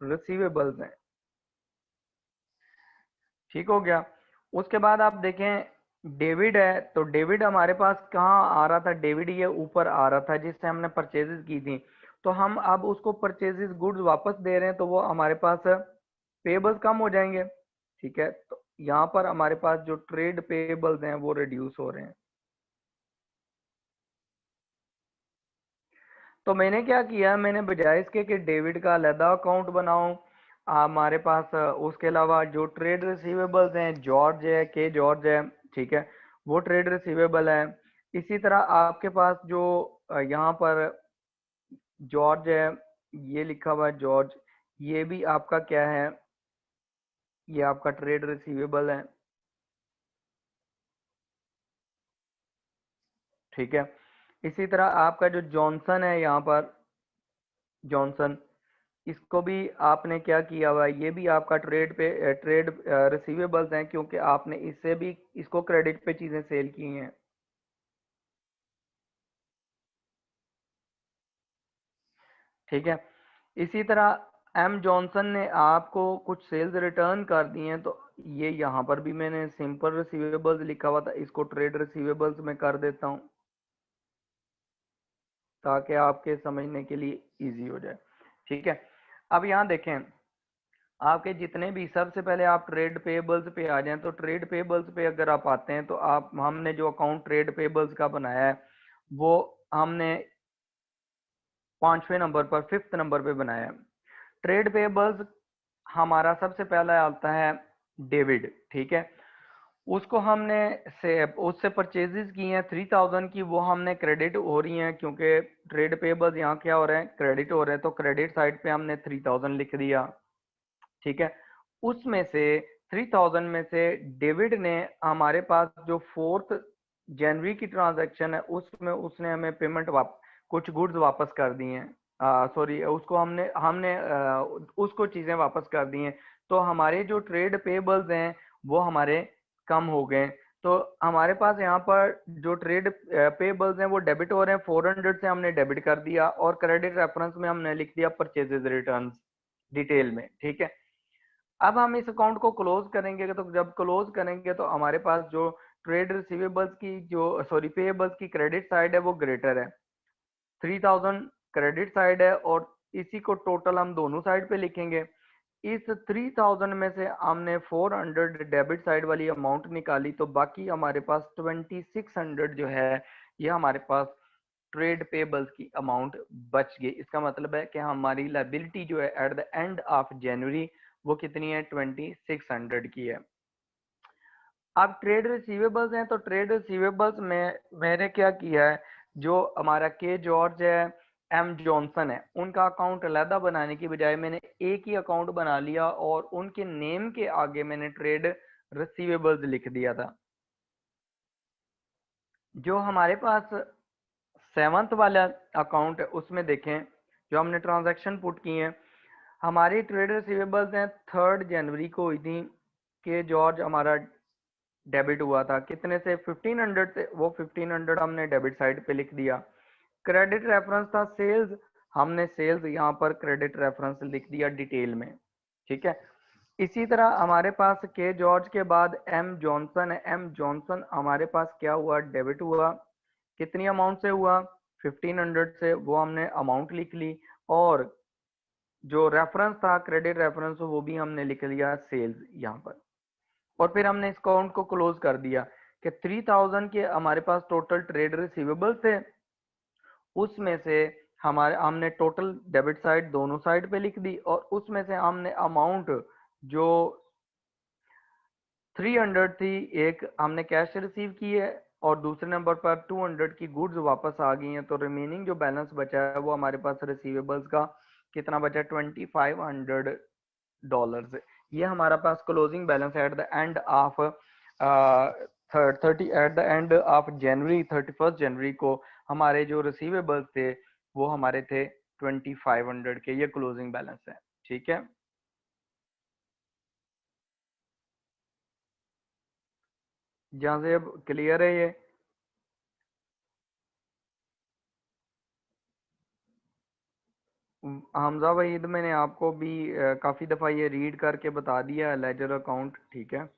रिसीवेबल्स है। ठीक हो गया। उसके बाद आप देखें डेविड है, तो डेविड हमारे पास कहाँ आ रहा था, डेविड ये ऊपर आ रहा था जिससे हमने परचेजेस की थी। तो हम अब उसको परचेजेस गुड्स वापस दे रहे हैं तो वो हमारे पास पेबल्स कम हो जाएंगे। ठीक है, तो यहाँ पर हमारे पास जो ट्रेड पेबल्स हैं वो रिड्यूस हो रहे हैं। तो मैंने क्या किया, मैंने बजाय इसके कि डेविड का अलग अकाउंट बनाऊं, हमारे पास उसके अलावा जो ट्रेड रिसीवेबल्स हैं, जॉर्ज है, के जॉर्ज है, ठीक है, वो ट्रेड रिसीवेबल है। इसी तरह आपके पास जो यहाँ पर जॉर्ज है, ये लिखा हुआ है जॉर्ज, ये भी आपका क्या है, ये आपका ट्रेड रिसीवेबल है। ठीक है, इसी तरह आपका जो जॉनसन है यहाँ पर, जॉनसन, इसको भी आपने क्या किया हुआ है, ये भी आपका ट्रेड रिसीवेबल्स हैं, क्योंकि आपने इससे भी इसको क्रेडिट पे चीजें सेल की हैं। ठीक है, इसी तरह एम जॉनसन ने आपको कुछ सेल्स रिटर्न कर दी हैं, तो ये यहाँ पर भी मैंने सिंपल रिसीवेबल्स लिखा हुआ था, इसको ट्रेड रिसीवेबल्स में कर देता हूँ ताकि आपके समझने के लिए इजी हो जाए। ठीक है, अब यहाँ देखें, आपके जितने भी, सबसे पहले आप ट्रेड पेबल्स पे आ जाएं, तो ट्रेड पेबल्स पे अगर आप आते हैं तो आप, हमने जो अकाउंट ट्रेड पेबल्स का बनाया है वो हमने 5वें नंबर पर, 5th नंबर पे बनाया है। ट्रेड पेबल्स हमारा सबसे पहला आता है डेविड। ठीक है, उसको हमने से उससे परचेजेस की हैं 3000 की, वो हमने क्रेडिट हो रही हैं क्योंकि ट्रेड पेबल्स यहाँ क्या हो रहे हैं, क्रेडिट हो रहे हैं, तो क्रेडिट साइड पे हमने 3000 लिख दिया। ठीक है, उसमें से 3000 में से डेविड ने हमारे पास जो 4th जनवरी की ट्रांजैक्शन है उसमें उसने हमें पेमेंट कुछ गुड्स वापस कर दी हैं, सॉरी, उसको हमने हमने उसको चीजें वापस कर दी हैं। तो हमारे जो ट्रेड पेबल्स हैं वो हमारे कम हो गए। तो हमारे पास यहाँ पर जो ट्रेड पेबल्स हैं वो डेबिट हो रहे हैं, 400 से हमने डेबिट कर दिया और क्रेडिट रेफरेंस में हमने लिख दिया परचेजेस रिटर्न डिटेल में। ठीक है, अब हम इस अकाउंट को क्लोज करेंगे, तो जब क्लोज करेंगे तो हमारे पास जो ट्रेड रिसीवेबल्स की जो, सॉरी, पेएबल्स की क्रेडिट साइड है वो ग्रेटर है, 3000 क्रेडिट साइड है, और इसी को टोटल हम दोनों साइड पे लिखेंगे। इस 3000 में से हमने 400 डेबिट साइड वाली अमाउंट निकाली, तो बाकी हमारे पास 2600 जो है ये हमारे पास ट्रेड पेबल्स की अमाउंट बच गई। इसका मतलब है कि हमारी लाइबिलिटी जो है एट द एंड ऑफ जनवरी वो कितनी है, 2600 की है। अब ट्रेड रिसीवेबल्स हैं, तो ट्रेड रिसीवेबल्स में मैंने क्या किया है, जो हमारा के जॉर्ज है, एम जॉनसन है, उनका अकाउंट अलहदा बनाने की बजाय मैंने एक ही अकाउंट बना लिया और उनके नेम के आगे मैंने ट्रेड रिसीवेबल्स लिख दिया था। जो हमारे पास सेवंथ वाला अकाउंट है उसमें देखें, जो हमने ट्रांजैक्शन पुट की है, हमारी ट्रेड रिसीवेबल्स हैं 3 जनवरी को हुई थी कि जॉर्ज हमारा डेबिट हुआ था, कितने से 1500 से, वो 1500 हमने डेबिट साइड पे लिख दिया। क्रेडिट रेफरेंस था सेल्स, हमने सेल्स यहाँ पर क्रेडिट रेफरेंस लिख दिया डिटेल में, ठीक है। इसी तरह हमारे पास के जॉर्ज के बाद एम जॉनसन है, एम जॉनसन हमारे पास क्या हुआ, डेबिट हुआ, कितनी अमाउंट से हुआ, 1500 से, वो हमने अमाउंट लिख ली, और जो रेफरेंस था क्रेडिट रेफरेंस वो भी हमने लिख लिया सेल्स यहाँ पर। और फिर हमने इस अकाउंट को क्लोज कर दिया कि 3000 के हमारे पास टोटल ट्रेड रिसीवेबल थे, उसमें से हमने टोटल डेबिट साइड दोनों साइड पे लिख दी, और उसमें से हमने अमाउंट जो 300 थी, एक हमने कैश रिसीव की है, और दूसरे नंबर पर 200 की गुड्स वापस आ गई हैं, तो रिमेनिंग जो बैलेंस बचा है वो हमारे पास रिसीवेबल्स का कितना बचा, $2500। ये हमारा पास closing balance at the end of 30 at the end of January, 31 जनवरी को हमारे जो रिसीवेबल्स थे वो हमारे थे 2500 के, ये क्लोजिंग बैलेंस है, ठीक है। जहाँ से अब क्लियर है ये। हमजा वहीद, मैंने आपको भी काफी दफा ये रीड करके बता दिया है लेजर अकाउंट, ठीक है।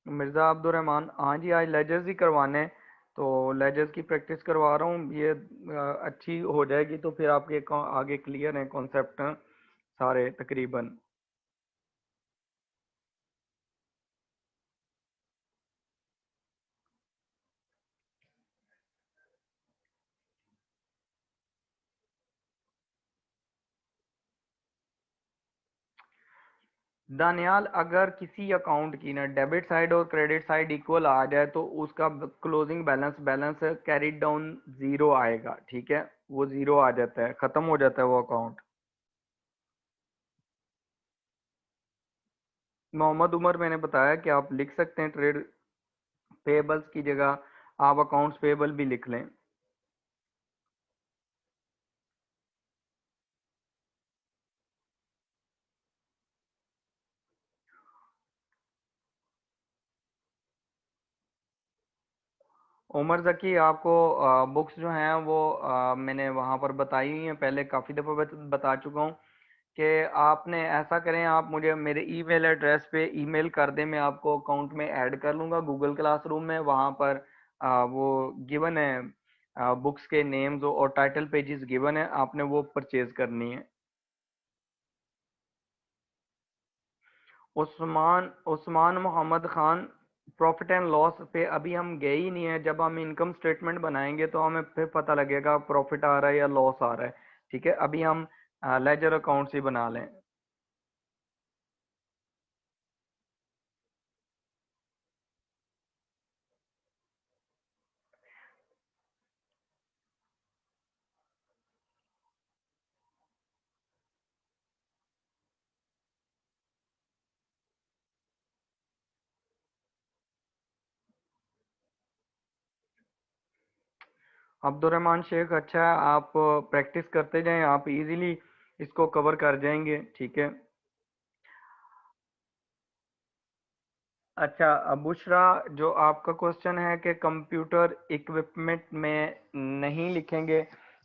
मिर्जा अब्दुलरहमान, हाँ जी, आज लेजर्स ही करवाने हैं, तो लेजर्स की प्रैक्टिस करवा रहा हूँ, ये अच्छी हो जाएगी तो फिर आपके आगे क्लियर है कॉन्सेप्ट सारे तकरीबन। दानियाल, अगर किसी अकाउंट की ना डेबिट साइड और क्रेडिट साइड इक्वल आ जाए तो उसका closing balance balance carried down zero आएगा, ठीक है, वो जीरो आ जाता है, खत्म हो जाता है वो अकाउंट। मोहम्मद उमर, मैंने बताया कि आप लिख सकते हैं ट्रेड पेबल्स की जगह आप अकाउंट्स पेबल भी लिख लें। उमर जकी, आपको बुक्स जो हैं वो मैंने वहाँ पर बताई हुई हैं, पहले काफ़ी दफ़ा बता चुका हूँ कि आपने ऐसा करें, आप मुझे मेरे ईमेल एड्रेस पे ईमेल कर दें, मैं आपको अकाउंट में ऐड कर लूँगा गूगल क्लासरूम में, वहाँ पर वो गिवन है, बुक्स के नेम्स और टाइटल पेजेस गिवन है, आपने वो परचेज करनी है। Usman Usman Mohammad Khan, profit and loss पे अभी हम गए ही नहीं है, जब हम इनकम स्टेटमेंट बनाएंगे तो हमें फिर पता लगेगा प्रॉफिट आ रहा है या लॉस आ रहा है, ठीक है, अभी हम लेजर अकाउंट ही बना लें। अब्दुलरहमान शेख, अच्छा है, आप प्रैक्टिस करते जाएं, आप इजीली इसको कवर कर जाएंगे, ठीक है। अच्छा, बुशरा, जो आपका क्वेश्चन है कि कंप्यूटर इक्विपमेंट में नहीं लिखेंगे,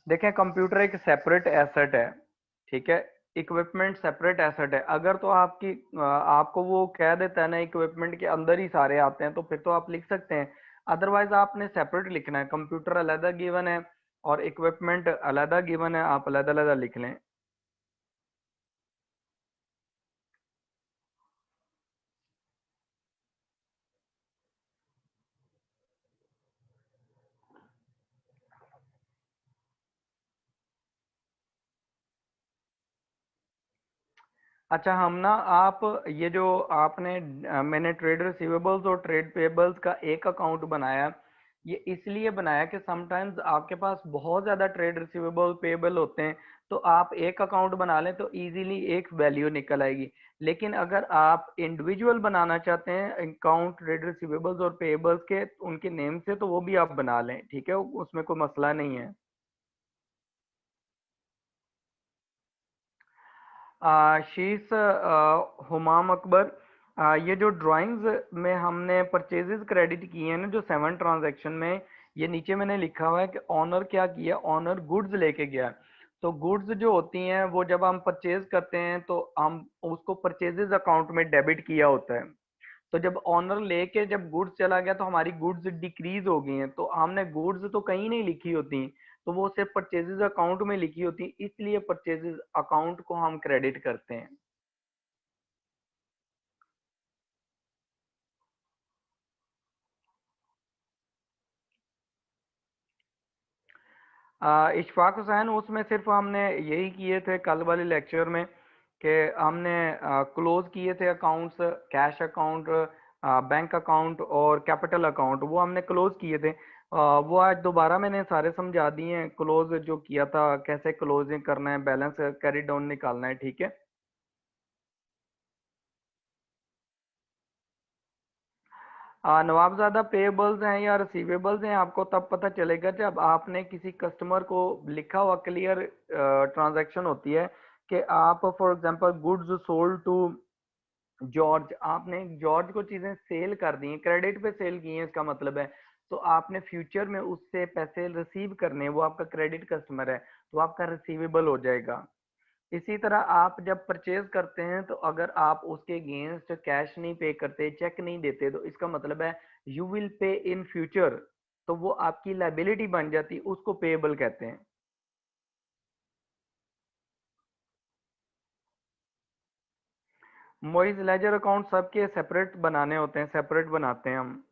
देखें कंप्यूटर एक सेपरेट एसेट है, ठीक है, इक्विपमेंट सेपरेट एसेट है। अगर तो आपको वो कह देता है ना इक्विपमेंट के अंदर ही सारे आते हैं तो फिर तो आप लिख सकते हैं, अदरवाइज आपने सेपरेट लिखना है, कंप्यूटर अलहदा गिवन है और इक्विपमेंट अलहदा गिवन है, आप अलहदा अलहदा लिख लें। अच्छा, हम ना आप ये जो आपने मैंने ट्रेड रिसीवेबल्स और ट्रेड पेबल्स का एक अकाउंट बनाया, ये इसलिए बनाया कि समटाइम्स आपके पास बहुत ज़्यादा ट्रेड रिसीवेबल पेबल होते हैं, तो आप एक अकाउंट बना लें तो इजीली एक वैल्यू निकल आएगी। लेकिन अगर आप इंडिविजुअल बनाना चाहते हैं अकाउंट ट्रेड रिसीवेबल्स और पेबल्स के उनके नेम से, तो वो भी आप बना लें, ठीक है, उसमें कोई मसला नहीं है। शीस हुमाम अकबर, ये जो ड्राइंग्स में हमने परचेजेस क्रेडिट किए हैं ना, जो 7 ट्रांजैक्शन में, ये नीचे मैंने लिखा हुआ है कि ऑनर क्या किया, ऑनर गुड्स लेके गया। तो गुड्स जो होती हैं वो जब हम परचेज करते हैं तो हम उसको परचेजेस अकाउंट में डेबिट किया होता है। तो जब ऑनर लेके जब गुड्स चला गया तो हमारी गुड्स डिक्रीज हो गई हैं, तो हमने गुड्स तो कहीं नहीं लिखी होती, तो वो सिर्फ परचेजेस अकाउंट में लिखी होती, इसलिए परचेजेस अकाउंट को हम क्रेडिट करते हैं। इशफाक हुसैन, उसमें सिर्फ हमने यही किए थे कल वाले लेक्चर में कि हमने क्लोज किए थे accounts, cash account, bank account और कैपिटल अकाउंट, वो हमने क्लोज किए थे। वो आज दोबारा मैंने सारे समझा दिए हैं, क्लोज जो किया था कैसे क्लोजिंग करना है, बैलेंस कैरी डाउन निकालना है, ठीक है। नवाबजादा पेएबल्स हैं या रिसीवेबल्स हैं, आपको तब पता चलेगा जब आपने किसी कस्टमर को लिखा हुआ क्लियर ट्रांजैक्शन होती है कि आप for example goods sold to George, आपने जॉर्ज को चीजें सेल कर दी हैं, क्रेडिट पे सेल की हैं, इसका मतलब है तो आपने फ्यूचर में उससे पैसे रिसीव करने हैं, वो आपका क्रेडिट कस्टमर है, तो आपका रिसीवेबल हो जाएगा। इसी तरह आप जब परचेज करते हैं तो अगर आप उसके अगेंस्ट कैश नहीं पे करते, चेक नहीं देते, तो इसका मतलब है you will pay in future, तो वो आपकी लाइबिलिटी बन जाती, उसको पेएबल कहते हैं। मोइज लेजर अकाउंट सबके सेपरेट बनाने होते हैं, सेपरेट बनाते हैं हम।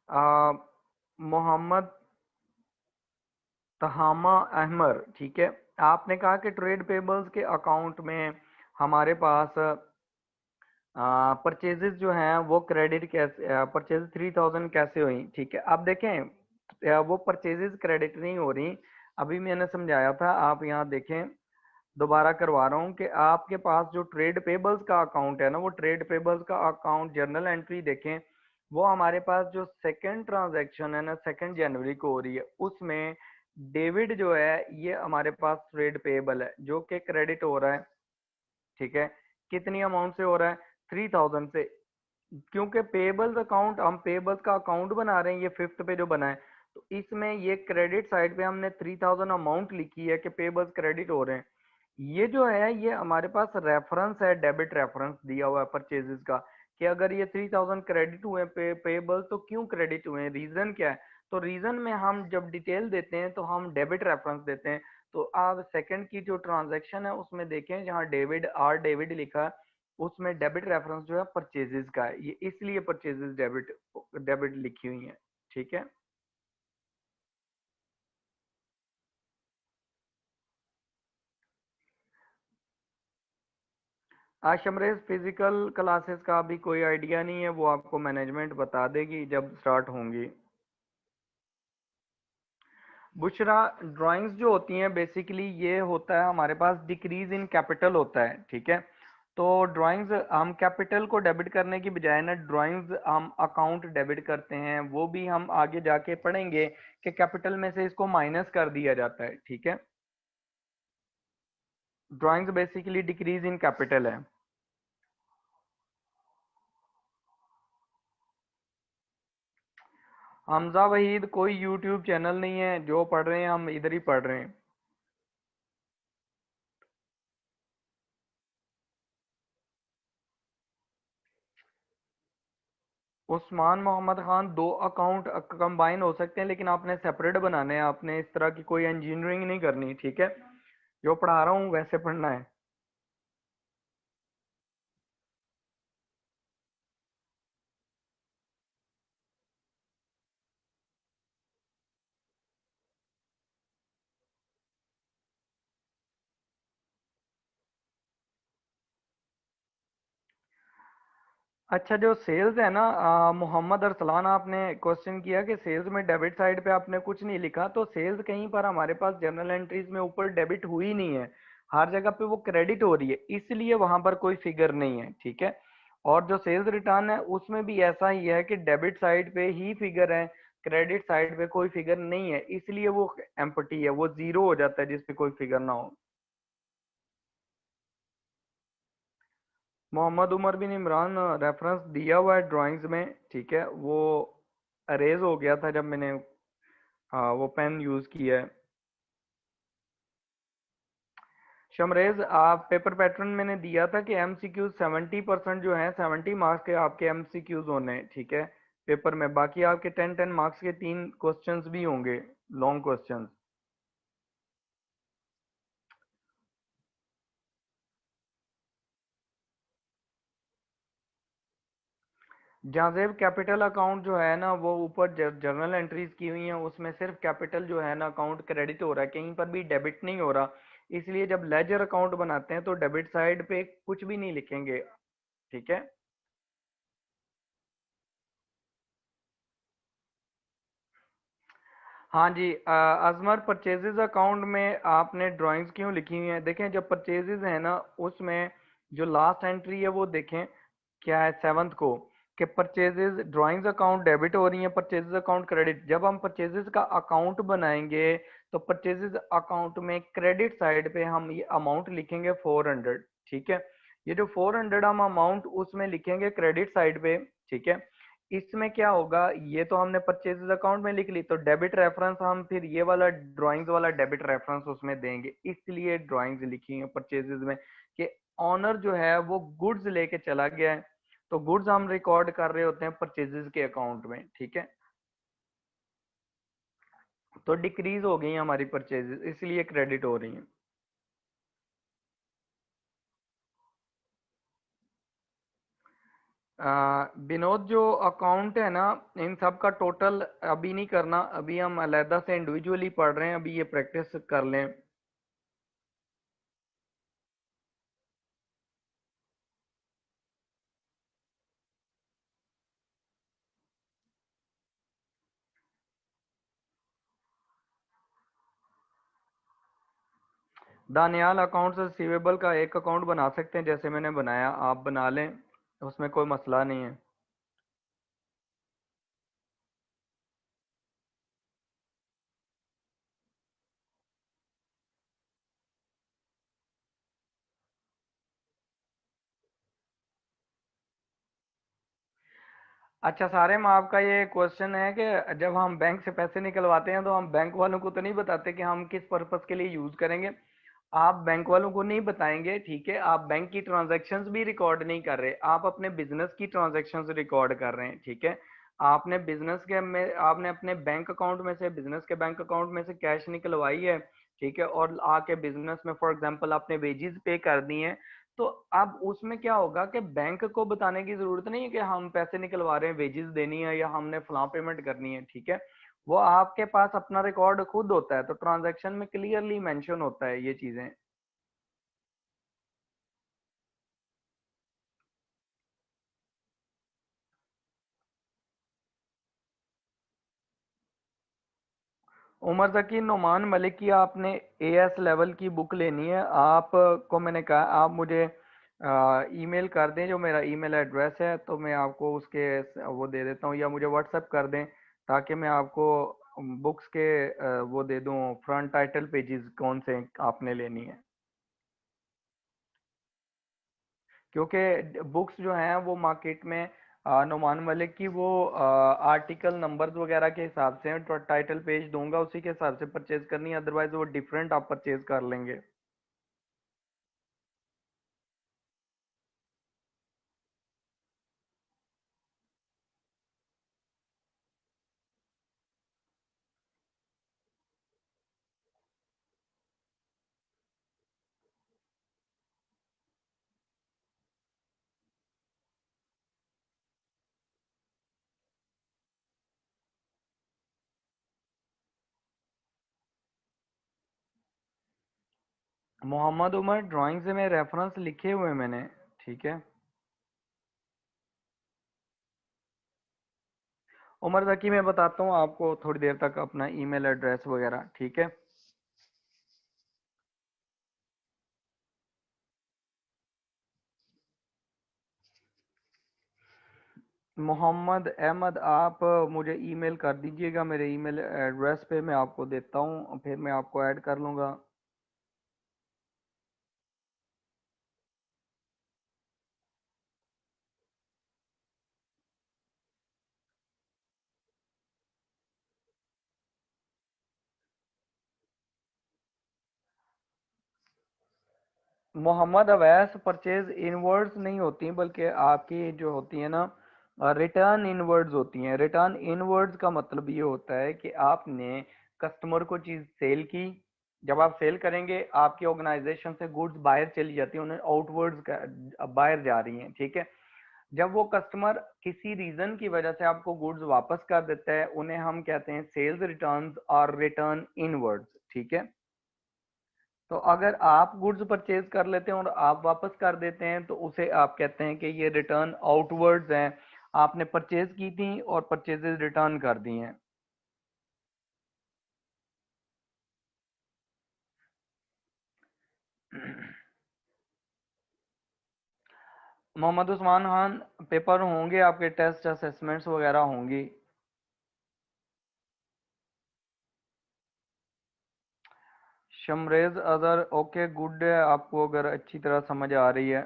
आ, मोहम्मद तहामा अहमर, ठीक है, आपने कहा कि ट्रेड पेबल्स के अकाउंट में हमारे पास परचेजेस जो हैं वो क्रेडिट कैसे, परचेज 3000 कैसे हुई, ठीक है। अब देखें, वो परचेजेस क्रेडिट नहीं हो रही, अभी मैंने समझाया था, आप यहाँ देखें, दोबारा करवा रहा हूँ कि आपके पास जो ट्रेड पेबल्स का अकाउंट है ना, वो ट्रेड पेबल्स का अकाउंट जर्नल एंट्री देखें, वो हमारे पास जो सेकंड ट्रांजैक्शन है ना, 2 जनवरी को हो रही है, उसमें डेविड जो है ये हमारे पास ट्रेड पेबल है जो कि क्रेडिट हो रहा है, ठीक है। कितनी अमाउंट से हो रहा है, 3000 से, क्योंकि पेबल्स अकाउंट, हम पेबल्स का अकाउंट बना रहे हैं, ये फिफ्थ पे जो बना है, तो इसमें ये क्रेडिट साइड पे हमने 3000 अमाउंट लिखी है कि पेबल्स क्रेडिट हो रहे हैं। ये जो है ये हमारे पास रेफरेंस है, डेबिट रेफरेंस दिया हुआ है परचेजेस का, कि अगर ये 3000 क्रेडिट हुए पेबल तो क्यों क्रेडिट हुए हैं, रीजन क्या है। तो रीजन में हम जब डिटेल देते हैं तो हम डेबिट रेफरेंस देते हैं। तो आप सेकंड की जो ट्रांजैक्शन है उसमें देखें, जहाँ डेविड आर डेविड लिखा है, उसमें डेबिट रेफरेंस जो है परचेजेस का है, ये इसलिए परचेजेस डेबिट डेबिट लिखी हुई है, ठीक है। आशमरेज फिजिकल क्लासेस का अभी कोई आइडिया नहीं है, वो आपको मैनेजमेंट बता देगी जब स्टार्ट होंगी। बुशरा, ड्राइंग्स जो होती हैं बेसिकली ये होता है हमारे पास डिक्रीज इन कैपिटल होता है, ठीक है। तो ड्राइंग्स हम कैपिटल को डेबिट करने की बजाय ना ड्राइंग्स हम अकाउंट डेबिट करते हैं, वो भी हम आगे जाके पढ़ेंगे कि कैपिटल में से इसको माइनस कर दिया जाता है, ठीक है। Drawings basically decrease in capital है। हमजा वहीद, कोई यूट्यूब चैनल नहीं है, जो पढ़ रहे हैं हम इधर ही पढ़ रहे हैं। उस्मान मोहम्मद खान, 2 अकाउंट कंबाइन हो सकते हैं लेकिन आपने सेपरेट बनाने हैं, आपने इस तरह की कोई इंजीनियरिंग नहीं करनी, ठीक है। जो पढ़ा रहा हूँ वैसे पढ़ना है। अच्छा, जो सेल्स है ना, मोहम्मद अरसलान, आपने क्वेश्चन किया कि सेल्स में डेबिट साइड पे आपने कुछ नहीं लिखा, तो सेल्स कहीं पर हमारे पास जर्नल एंट्रीज में ऊपर डेबिट हुई नहीं है, हर जगह पे वो क्रेडिट हो रही है, इसलिए वहां पर कोई फिगर नहीं है, ठीक है। और जो सेल्स रिटर्न है उसमें भी ऐसा ही है कि डेबिट साइड पे ही फिगर है, क्रेडिट साइड पे कोई फिगर नहीं है, इसलिए वो एम्प्टी है, वो जीरो हो जाता है जिसपे कोई फिगर ना हो। मोहम्मद उमर बिन इमरान, रेफरेंस दिया हुआ है ड्राइंग्स में, ठीक है, वो अरेज हो गया था जब मैंने वो पेन यूज किया है। शमरेज, आप पेपर पैटर्न मैंने दिया था कि एमसीक्यूज 70% जो है, 70 मार्क्स के आपके एमसीक्यूज होने हैं, ठीक है, पेपर में। बाकी आपके 10-10 मार्क्स के 3 क्वेश्चंस भी होंगे, लॉन्ग क्वेश्चंस। जाजेब, कैपिटल अकाउंट जो है ना, वो ऊपर जर्नल एंट्रीज की हुई हैं, उसमें सिर्फ कैपिटल जो है ना अकाउंट क्रेडिट हो रहा है, कहीं पर भी डेबिट नहीं हो रहा, इसलिए जब लेजर अकाउंट बनाते हैं तो डेबिट साइड पे कुछ भी नहीं लिखेंगे, ठीक है। हाँ जी, अजमर, परचेजेस अकाउंट में आपने ड्राइंग्स क्यों लिखी हुई हैं? देखें, जब परचेजेस है ना, उसमें जो लास्ट एंट्री है वो देखें क्या है, सेवंथ को, कि परचेजेस ड्राइंग्स अकाउंट डेबिट हो रही है, परचेजेस अकाउंट क्रेडिट। जब हम परचेजेस का अकाउंट बनाएंगे तो परचेजेस अकाउंट में क्रेडिट साइड पे हम ये अमाउंट लिखेंगे 400, ठीक है। ये जो 400 हम अमाउंट उसमें लिखेंगे क्रेडिट साइड पे, ठीक है। इसमें क्या होगा, ये तो हमने परचेजेस अकाउंट में लिख ली, तो डेबिट रेफरेंस हम फिर ये वाला ड्राइंग्स वाला डेबिट रेफरेंस उसमें देंगे, इसलिए ड्राइंग्स लिखी है परचेजेस में कि ऑनर जो है वो गुड्स लेके चला गया है, तो गुड्स हम रिकॉर्ड कर रहे होते हैं परचेजेस के अकाउंट में, ठीक है। तो डिक्रीज हो गई हमारी परचेजेस, इसलिए क्रेडिट हो रही है। विनोद, जो अकाउंट है ना, इन सब का टोटल अभी नहीं करना, अभी हम अलहदा से इंडिविजुअली पढ़ रहे हैं, अभी ये प्रैक्टिस कर लें। दानियाल, अकाउंट्स रिसीवेबल का एक अकाउंट बना सकते हैं, जैसे मैंने बनाया, आप बना लें, उसमें कोई मसला नहीं है। अच्छा सारिम, आपका ये क्वेश्चन है कि जब हम बैंक से पैसे निकलवाते हैं तो हम बैंक वालों को तो नहीं बताते कि हम किस पर्पस के लिए यूज करेंगे। आप बैंक वालों को नहीं बताएंगे, ठीक है, आप बैंक की ट्रांजैक्शंस भी रिकॉर्ड नहीं कर रहे, आप अपने बिजनेस की ट्रांजैक्शंस रिकॉर्ड कर रहे हैं, ठीक है। आपने बिजनेस के में आपने अपने बैंक अकाउंट में से, बिजनेस के बैंक अकाउंट में से कैश निकलवाई है, ठीक है, और आके बिजनेस में फॉर एग्जांपल आपने वेजेस पे कर दी हैं, तो अब उसमें क्या होगा कि बैंक को बताने की जरूरत नहीं है कि हम पैसे निकलवा रहे हैं, वेजेस देनी है या हमने फलां पेमेंट करनी है, ठीक है। वो आपके पास अपना रिकॉर्ड खुद होता है, तो ट्रांजैक्शन में क्लियरली मेंशन होता है ये चीजें। उमर जकी, नोमान मलिक की आपने एएस लेवल की बुक लेनी है, आपको मैंने कहा आप मुझे ईमेल कर दें, जो मेरा ईमेल एड्रेस है, तो मैं आपको उसके वो दे देता हूँ, या मुझे व्हाट्सएप कर दें, ताकि मैं आपको बुक्स के वो दे दूँ, फ्रंट टाइटल पेजेस कौन से आपने लेनी है। क्योंकि बुक्स जो हैं वो मार्केट में नुमान मलिक की वो आर्टिकल नंबर्स वगैरह के हिसाब से हैं, तो टाइटल पेज दूंगा उसी के हिसाब से परचेज करनी है, अदरवाइज वो डिफरेंट आप परचेज कर लेंगे। मोहम्मद उमर, ड्राइंग से मैं रेफरेंस लिखे हुए हैं मैंने, ठीक है। उमर जकी मैं बताता हूँ आपको थोड़ी देर तक अपना ईमेल एड्रेस वगैरह, ठीक है। मोहम्मद अहमद, आप मुझे ईमेल कर दीजिएगा, मेरे ईमेल एड्रेस पे मैं आपको देता हूँ, फिर मैं आपको ऐड कर लूँगा। मोहम्मद अवैस, परचेज इनवर्ड्स नहीं होती बल्कि आपकी जो होती है ना, रिटर्न इनवर्ड्स होती हैं। रिटर्न इनवर्ड्स का मतलब ये होता है कि आपने कस्टमर को चीज सेल की, जब आप सेल करेंगे आपकी ऑर्गेनाइजेशन से गुड्स बाहर चली जाती है, उन्हें आउटवर्ड्स बाहर जा रही हैं, ठीक है। जब वो कस्टमर किसी रीजन की वजह से आपको गुड्स वापस कर देता है, उन्हें हम कहते हैं सेल्स रिटर्न्स और रिटर्न इनवर्ड्स, ठीक है। तो अगर आप गुड्स परचेज कर लेते हैं और आप वापस कर देते हैं तो उसे आप कहते हैं कि ये रिटर्न आउटवर्ड्स हैं, आपने परचेज की थी और परचेजेस रिटर्न कर दी हैं। मोहम्मद उस्मान खान, पेपर होंगे आपके, टेस्ट असेसमेंट्स वगैरह होंगी। शमरेज अदर, ओके गुड है, आपको अगर अच्छी तरह समझ आ रही है।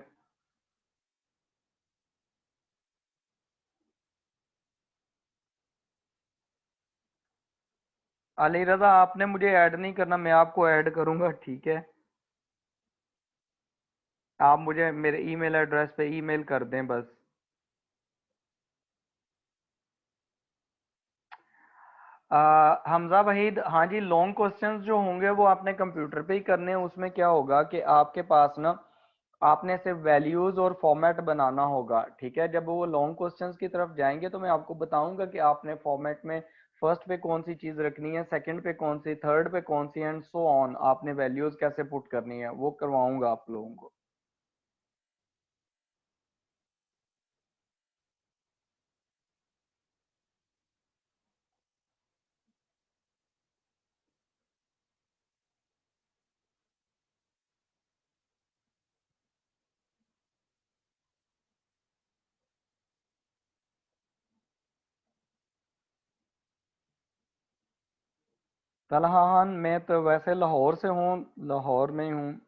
अली रजा, आपने मुझे ऐड नहीं करना, मैं आपको ऐड करूंगा, ठीक है। आप मुझे मेरे ईमेल एड्रेस पे ईमेल कर दें बस। हमजा वहीद, हाँ जी, लॉन्ग क्वेश्चंस जो होंगे वो आपने कंप्यूटर पे ही करने हैं। उसमें क्या होगा कि आपके पास ना, आपने सिर्फ वैल्यूज और फॉर्मेट बनाना होगा, ठीक है। जब वो लॉन्ग क्वेश्चंस की तरफ जाएंगे तो मैं आपको बताऊंगा कि आपने फॉर्मेट में फर्स्ट पे कौन सी चीज रखनी है, सेकंड पे कौन सी, थर्ड पे कौन सी, एंड सो ऑन, आपने वैल्यूज कैसे पुट करनी है वो करवाऊंगा आप लोगों को। तलहान, मैं तो वैसे लाहौर से हूँ, लाहौर में ही हूँ।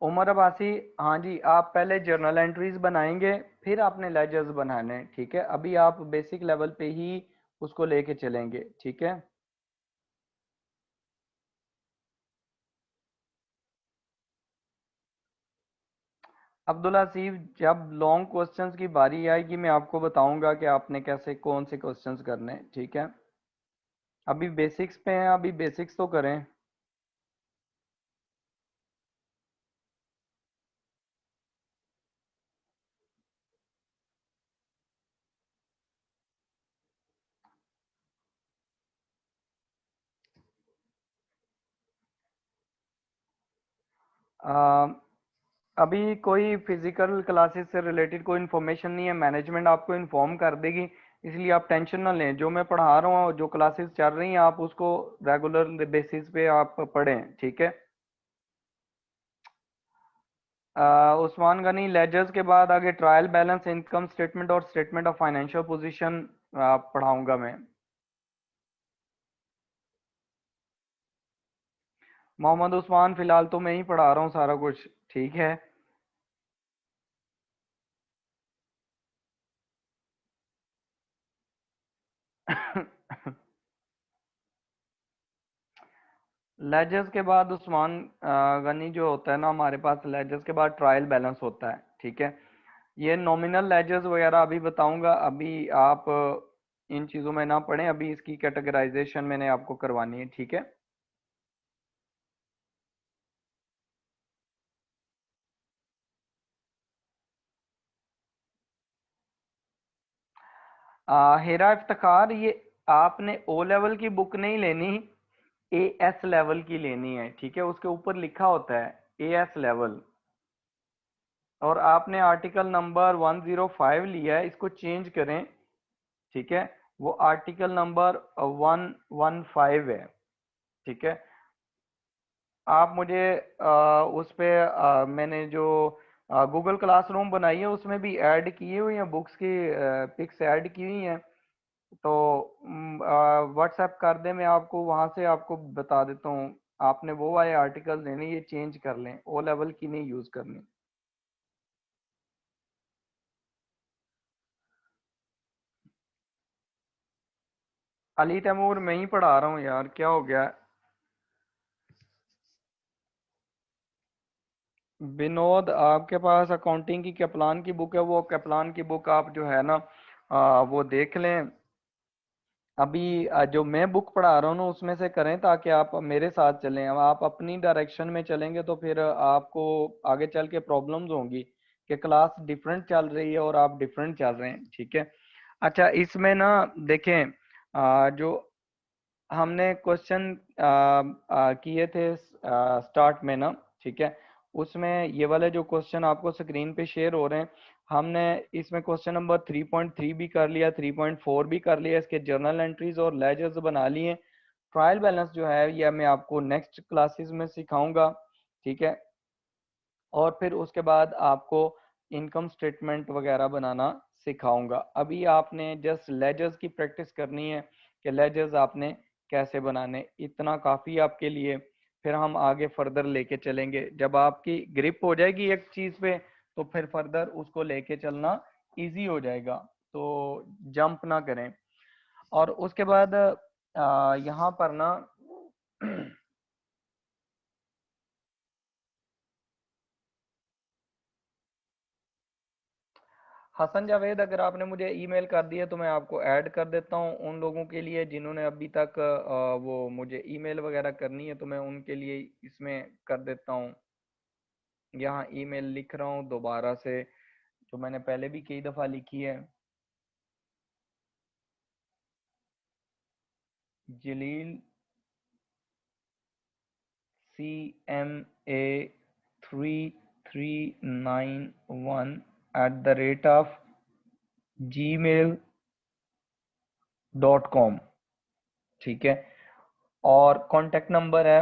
उमर अब्बासी, हाँ जी, आप पहले जर्नल एंट्रीज बनाएंगे, फिर आपने लेजर्स बनाने हैं, ठीक है। अभी आप बेसिक लेवल पे ही उसको लेके चलेंगे, ठीक है। अब्दुल हसीब, जब लॉन्ग क्वेश्चंस की बारी आएगी मैं आपको बताऊंगा कि आपने कैसे कौन से क्वेश्चंस करने हैं, ठीक है। अभी बेसिक्स पे हैं, अभी बेसिक्स तो करें। आ, अभी कोई फिजिकल क्लासेस से रिलेटेड कोई इन्फॉर्मेशन नहीं है, मैनेजमेंट आपको इन्फॉर्म कर देगी, इसलिए आप टेंशन ना लें। जो मैं पढ़ा रहा हूँ, जो क्लासेस चल रही हैं, आप उसको रेगुलर बेसिस पे आप पढ़ें, ठीक है। उस्मान गनी, लेजर्स के बाद आगे ट्रायल बैलेंस, इनकम स्टेटमेंट और स्टेटमेंट ऑफ फाइनेंशियल पोजीशन पढ़ाऊंगा मैं। मोहम्मद उस्मान, फिलहाल तो मैं ही पढ़ा रहा हूँ सारा कुछ, ठीक है। लेजर्स के बाद उस्मान गनी जो होता है ना, हमारे पास लेजर्स के बाद ट्रायल बैलेंस होता है, ठीक है। ये नॉमिनल लेजर्स वगैरह अभी बताऊंगा, अभी आप इन चीजों में ना पढ़ें, अभी इसकी कैटेगराइजेशन मैंने आपको करवानी है, ठीक है। हेरा इफ्तिखार, ये आपने ओ लेवल की बुक नहीं लेनी, एएस लेवल की लेनी है, ठीक है। उसके ऊपर लिखा होता है एएस लेवल, और आपने आर्टिकल नंबर 105 लिया है, इसको चेंज करें, ठीक है। वो आर्टिकल नंबर 115 है, ठीक है। आप मुझे उस पे मैंने जो गूगल क्लासरूम बनाई है उसमें भी ऐड किए हुई हैं, बुक्स की पिक्स ऐड की हुई हैं, तो व्हाट्सएप कर दे, मैं आपको वहां से आपको बता देता हूँ। आपने वो वाले आर्टिकल लेने, ये चेंज कर लें, ओ लेवल की नहीं यूज करनी। अली तैमूर मैं ही पढ़ा रहा हूँ यार, क्या हो गया। विनोद, आपके पास अकाउंटिंग की कैप्लान की बुक है, वो कैप्लान की बुक आप जो है ना वो देख लें। अभी जो मैं बुक पढ़ा रहा हूँ ना उसमें से करें, ताकि आप मेरे साथ चलें। अब आप अपनी डायरेक्शन में चलेंगे तो फिर आपको आगे चल के प्रॉब्लम्स होंगी कि क्लास डिफरेंट चल रही है और आप डिफरेंट चल रहे हैं, ठीक है। अच्छा, इसमें ना देखें, जो हमने क्वेश्चन किए थे स्टार्ट में ना, ठीक है, उसमें ये वाले जो क्वेश्चन आपको स्क्रीन पे शेयर हो रहे हैं, हमने इसमें क्वेश्चन नंबर 3.3 भी कर लिया, 3.4 भी कर लिया, इसके जर्नल एंट्रीज और लेजर्स बना लिए। ट्रायल बैलेंस जो है ये मैं आपको नेक्स्ट क्लासेस में सिखाऊंगा, ठीक है। और फिर उसके बाद आपको इनकम स्टेटमेंट वगैरह बनाना सिखाऊंगा। अभी आपने जस्ट लेजर्स की प्रैक्टिस करनी है कि लेजर्स आपने कैसे बनाने, इतना काफ़ी आपके लिए। फिर हम आगे फर्दर लेके चलेंगे, जब आपकी ग्रिप हो जाएगी एक चीज़ पे तो फिर फर्दर उसको लेके चलना इजी हो जाएगा, तो जंप ना करें। और उसके बाद यहाँ पर ना हसन जावेद, अगर आपने मुझे ईमेल कर दिया तो मैं आपको ऐड कर देता हूँ। उन लोगों के लिए जिन्होंने अभी तक वो मुझे ईमेल वगैरह करनी है तो मैं उनके लिए इसमें कर देता हूँ। यहाँ ईमेल लिख रहा हूँ दोबारा से, जो मैंने पहले भी कई दफ़ा लिखी है। जलील CMA3391@gmail.com, ठीक है। और कॉन्टेक्ट नंबर है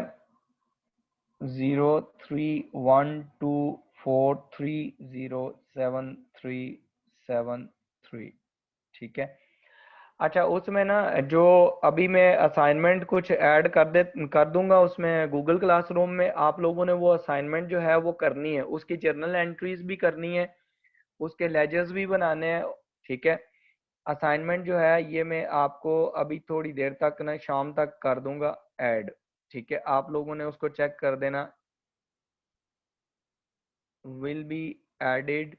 0312430737, ठीक है। अच्छा, उसमें ना जो अभी मैं असाइनमेंट कुछ ऐड कर दूंगा उसमें, गूगल क्लासरूम में आप लोगों ने वो असाइनमेंट जो है वो करनी है, उसकी जर्नल एंट्रीज भी करनी है, उसके लेजर्स भी बनाने हैं, ठीक है। असाइनमेंट जो है ये मैं आपको अभी थोड़ी देर तक ना शाम तक कर दूंगा ऐड, ठीक है। आप लोगों ने उसको चेक कर देना। will be added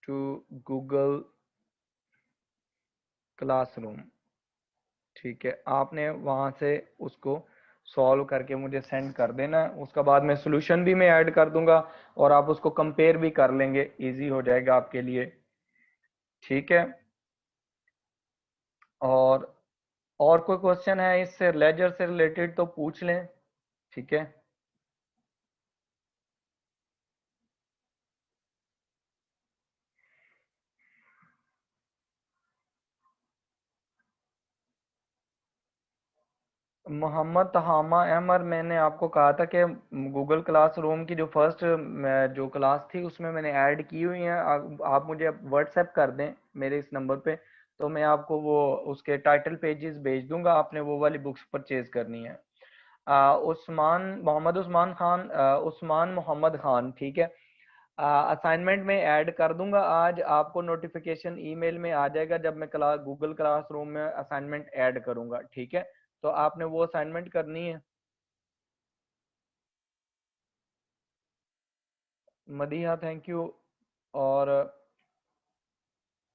to Google Classroom, ठीक है। आपने वहां से उसको सॉल्व करके मुझे सेंड कर देना है, उसके बाद मैं सॉल्यूशन भी मैं ऐड कर दूंगा और आप उसको कंपेयर भी कर लेंगे, इजी हो जाएगा आपके लिए, ठीक है। और और कोई क्वेश्चन है इससे लेजर से रिलेटेड तो पूछ लें, ठीक है। मोहम्मद तहामा अहमद, मैंने आपको कहा था कि गूगल क्लासरूम की जो फर्स्ट जो क्लास थी उसमें मैंने ऐड की हुई है। आप मुझे व्हाट्सएप कर दें मेरे इस नंबर पे, तो मैं आपको वो उसके टाइटल पेजेस भेज दूंगा, आपने वो वाली बुक्स परचेज करनी है। उस्मान मोहम्मद उस्मान खान, उस्मान मोहम्मद खान, ठीक है। असाइनमेंट में ऐड कर दूंगा, आज आपको नोटिफिकेशन ईमेल में आ जाएगा जब मैं गूगल क्लासरूम में असाइनमेंट ऐड करूंगा, ठीक है। तो आपने वो असाइनमेंट करनी है। Madiha, thank you. और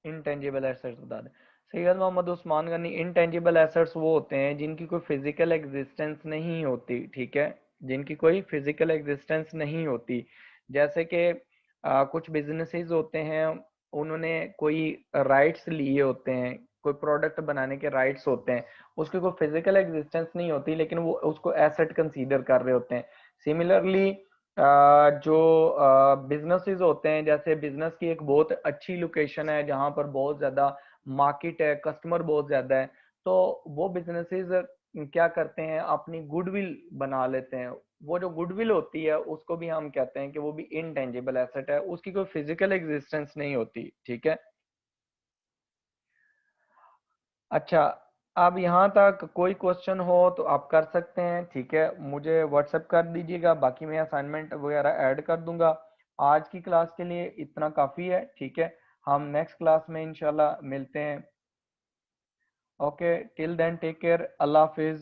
इनटेंजिबल एसेट्स बता दें। सैयद मोहम्मद उस्मान गनी, इनटेंजिबल एसेट्स वो होते हैं जिनकी कोई फिजिकल एग्जिस्टेंस नहीं होती, ठीक है, जिनकी कोई फिजिकल एग्जिस्टेंस नहीं होती, जैसे कि कुछ बिजनेसेस होते हैं, उन्होंने कोई राइट्स लिए होते हैं, कोई प्रोडक्ट बनाने के राइट्स होते हैं, उसकी कोई फिजिकल एग्जिस्टेंस नहीं होती, लेकिन वो उसको एसेट कंसीडर कर रहे होते हैं। सिमिलरली जो बिजनेसेस होते हैं, जैसे बिजनेस की एक बहुत अच्छी लोकेशन है जहां पर बहुत ज्यादा मार्केट है, कस्टमर बहुत ज्यादा है, तो वो बिजनेसेस क्या करते हैं, अपनी गुडविल बना लेते हैं। वो जो गुडविल होती है उसको भी हम कहते हैं कि वो भी इनटेंजिबल एसेट है, उसकी कोई फिजिकल एग्जिस्टेंस नहीं होती, ठीक है। अच्छा, अब यहाँ तक कोई क्वेश्चन हो तो आप कर सकते हैं, ठीक है, मुझे व्हाट्सएप कर दीजिएगा, बाकी मैं असाइनमेंट वगैरह ऐड कर दूंगा। आज की क्लास के लिए इतना काफ़ी है, ठीक है, हम नेक्स्ट क्लास में इंशाल्लाह मिलते हैं। Okay, till then take care, अल्लाह हाफिज़।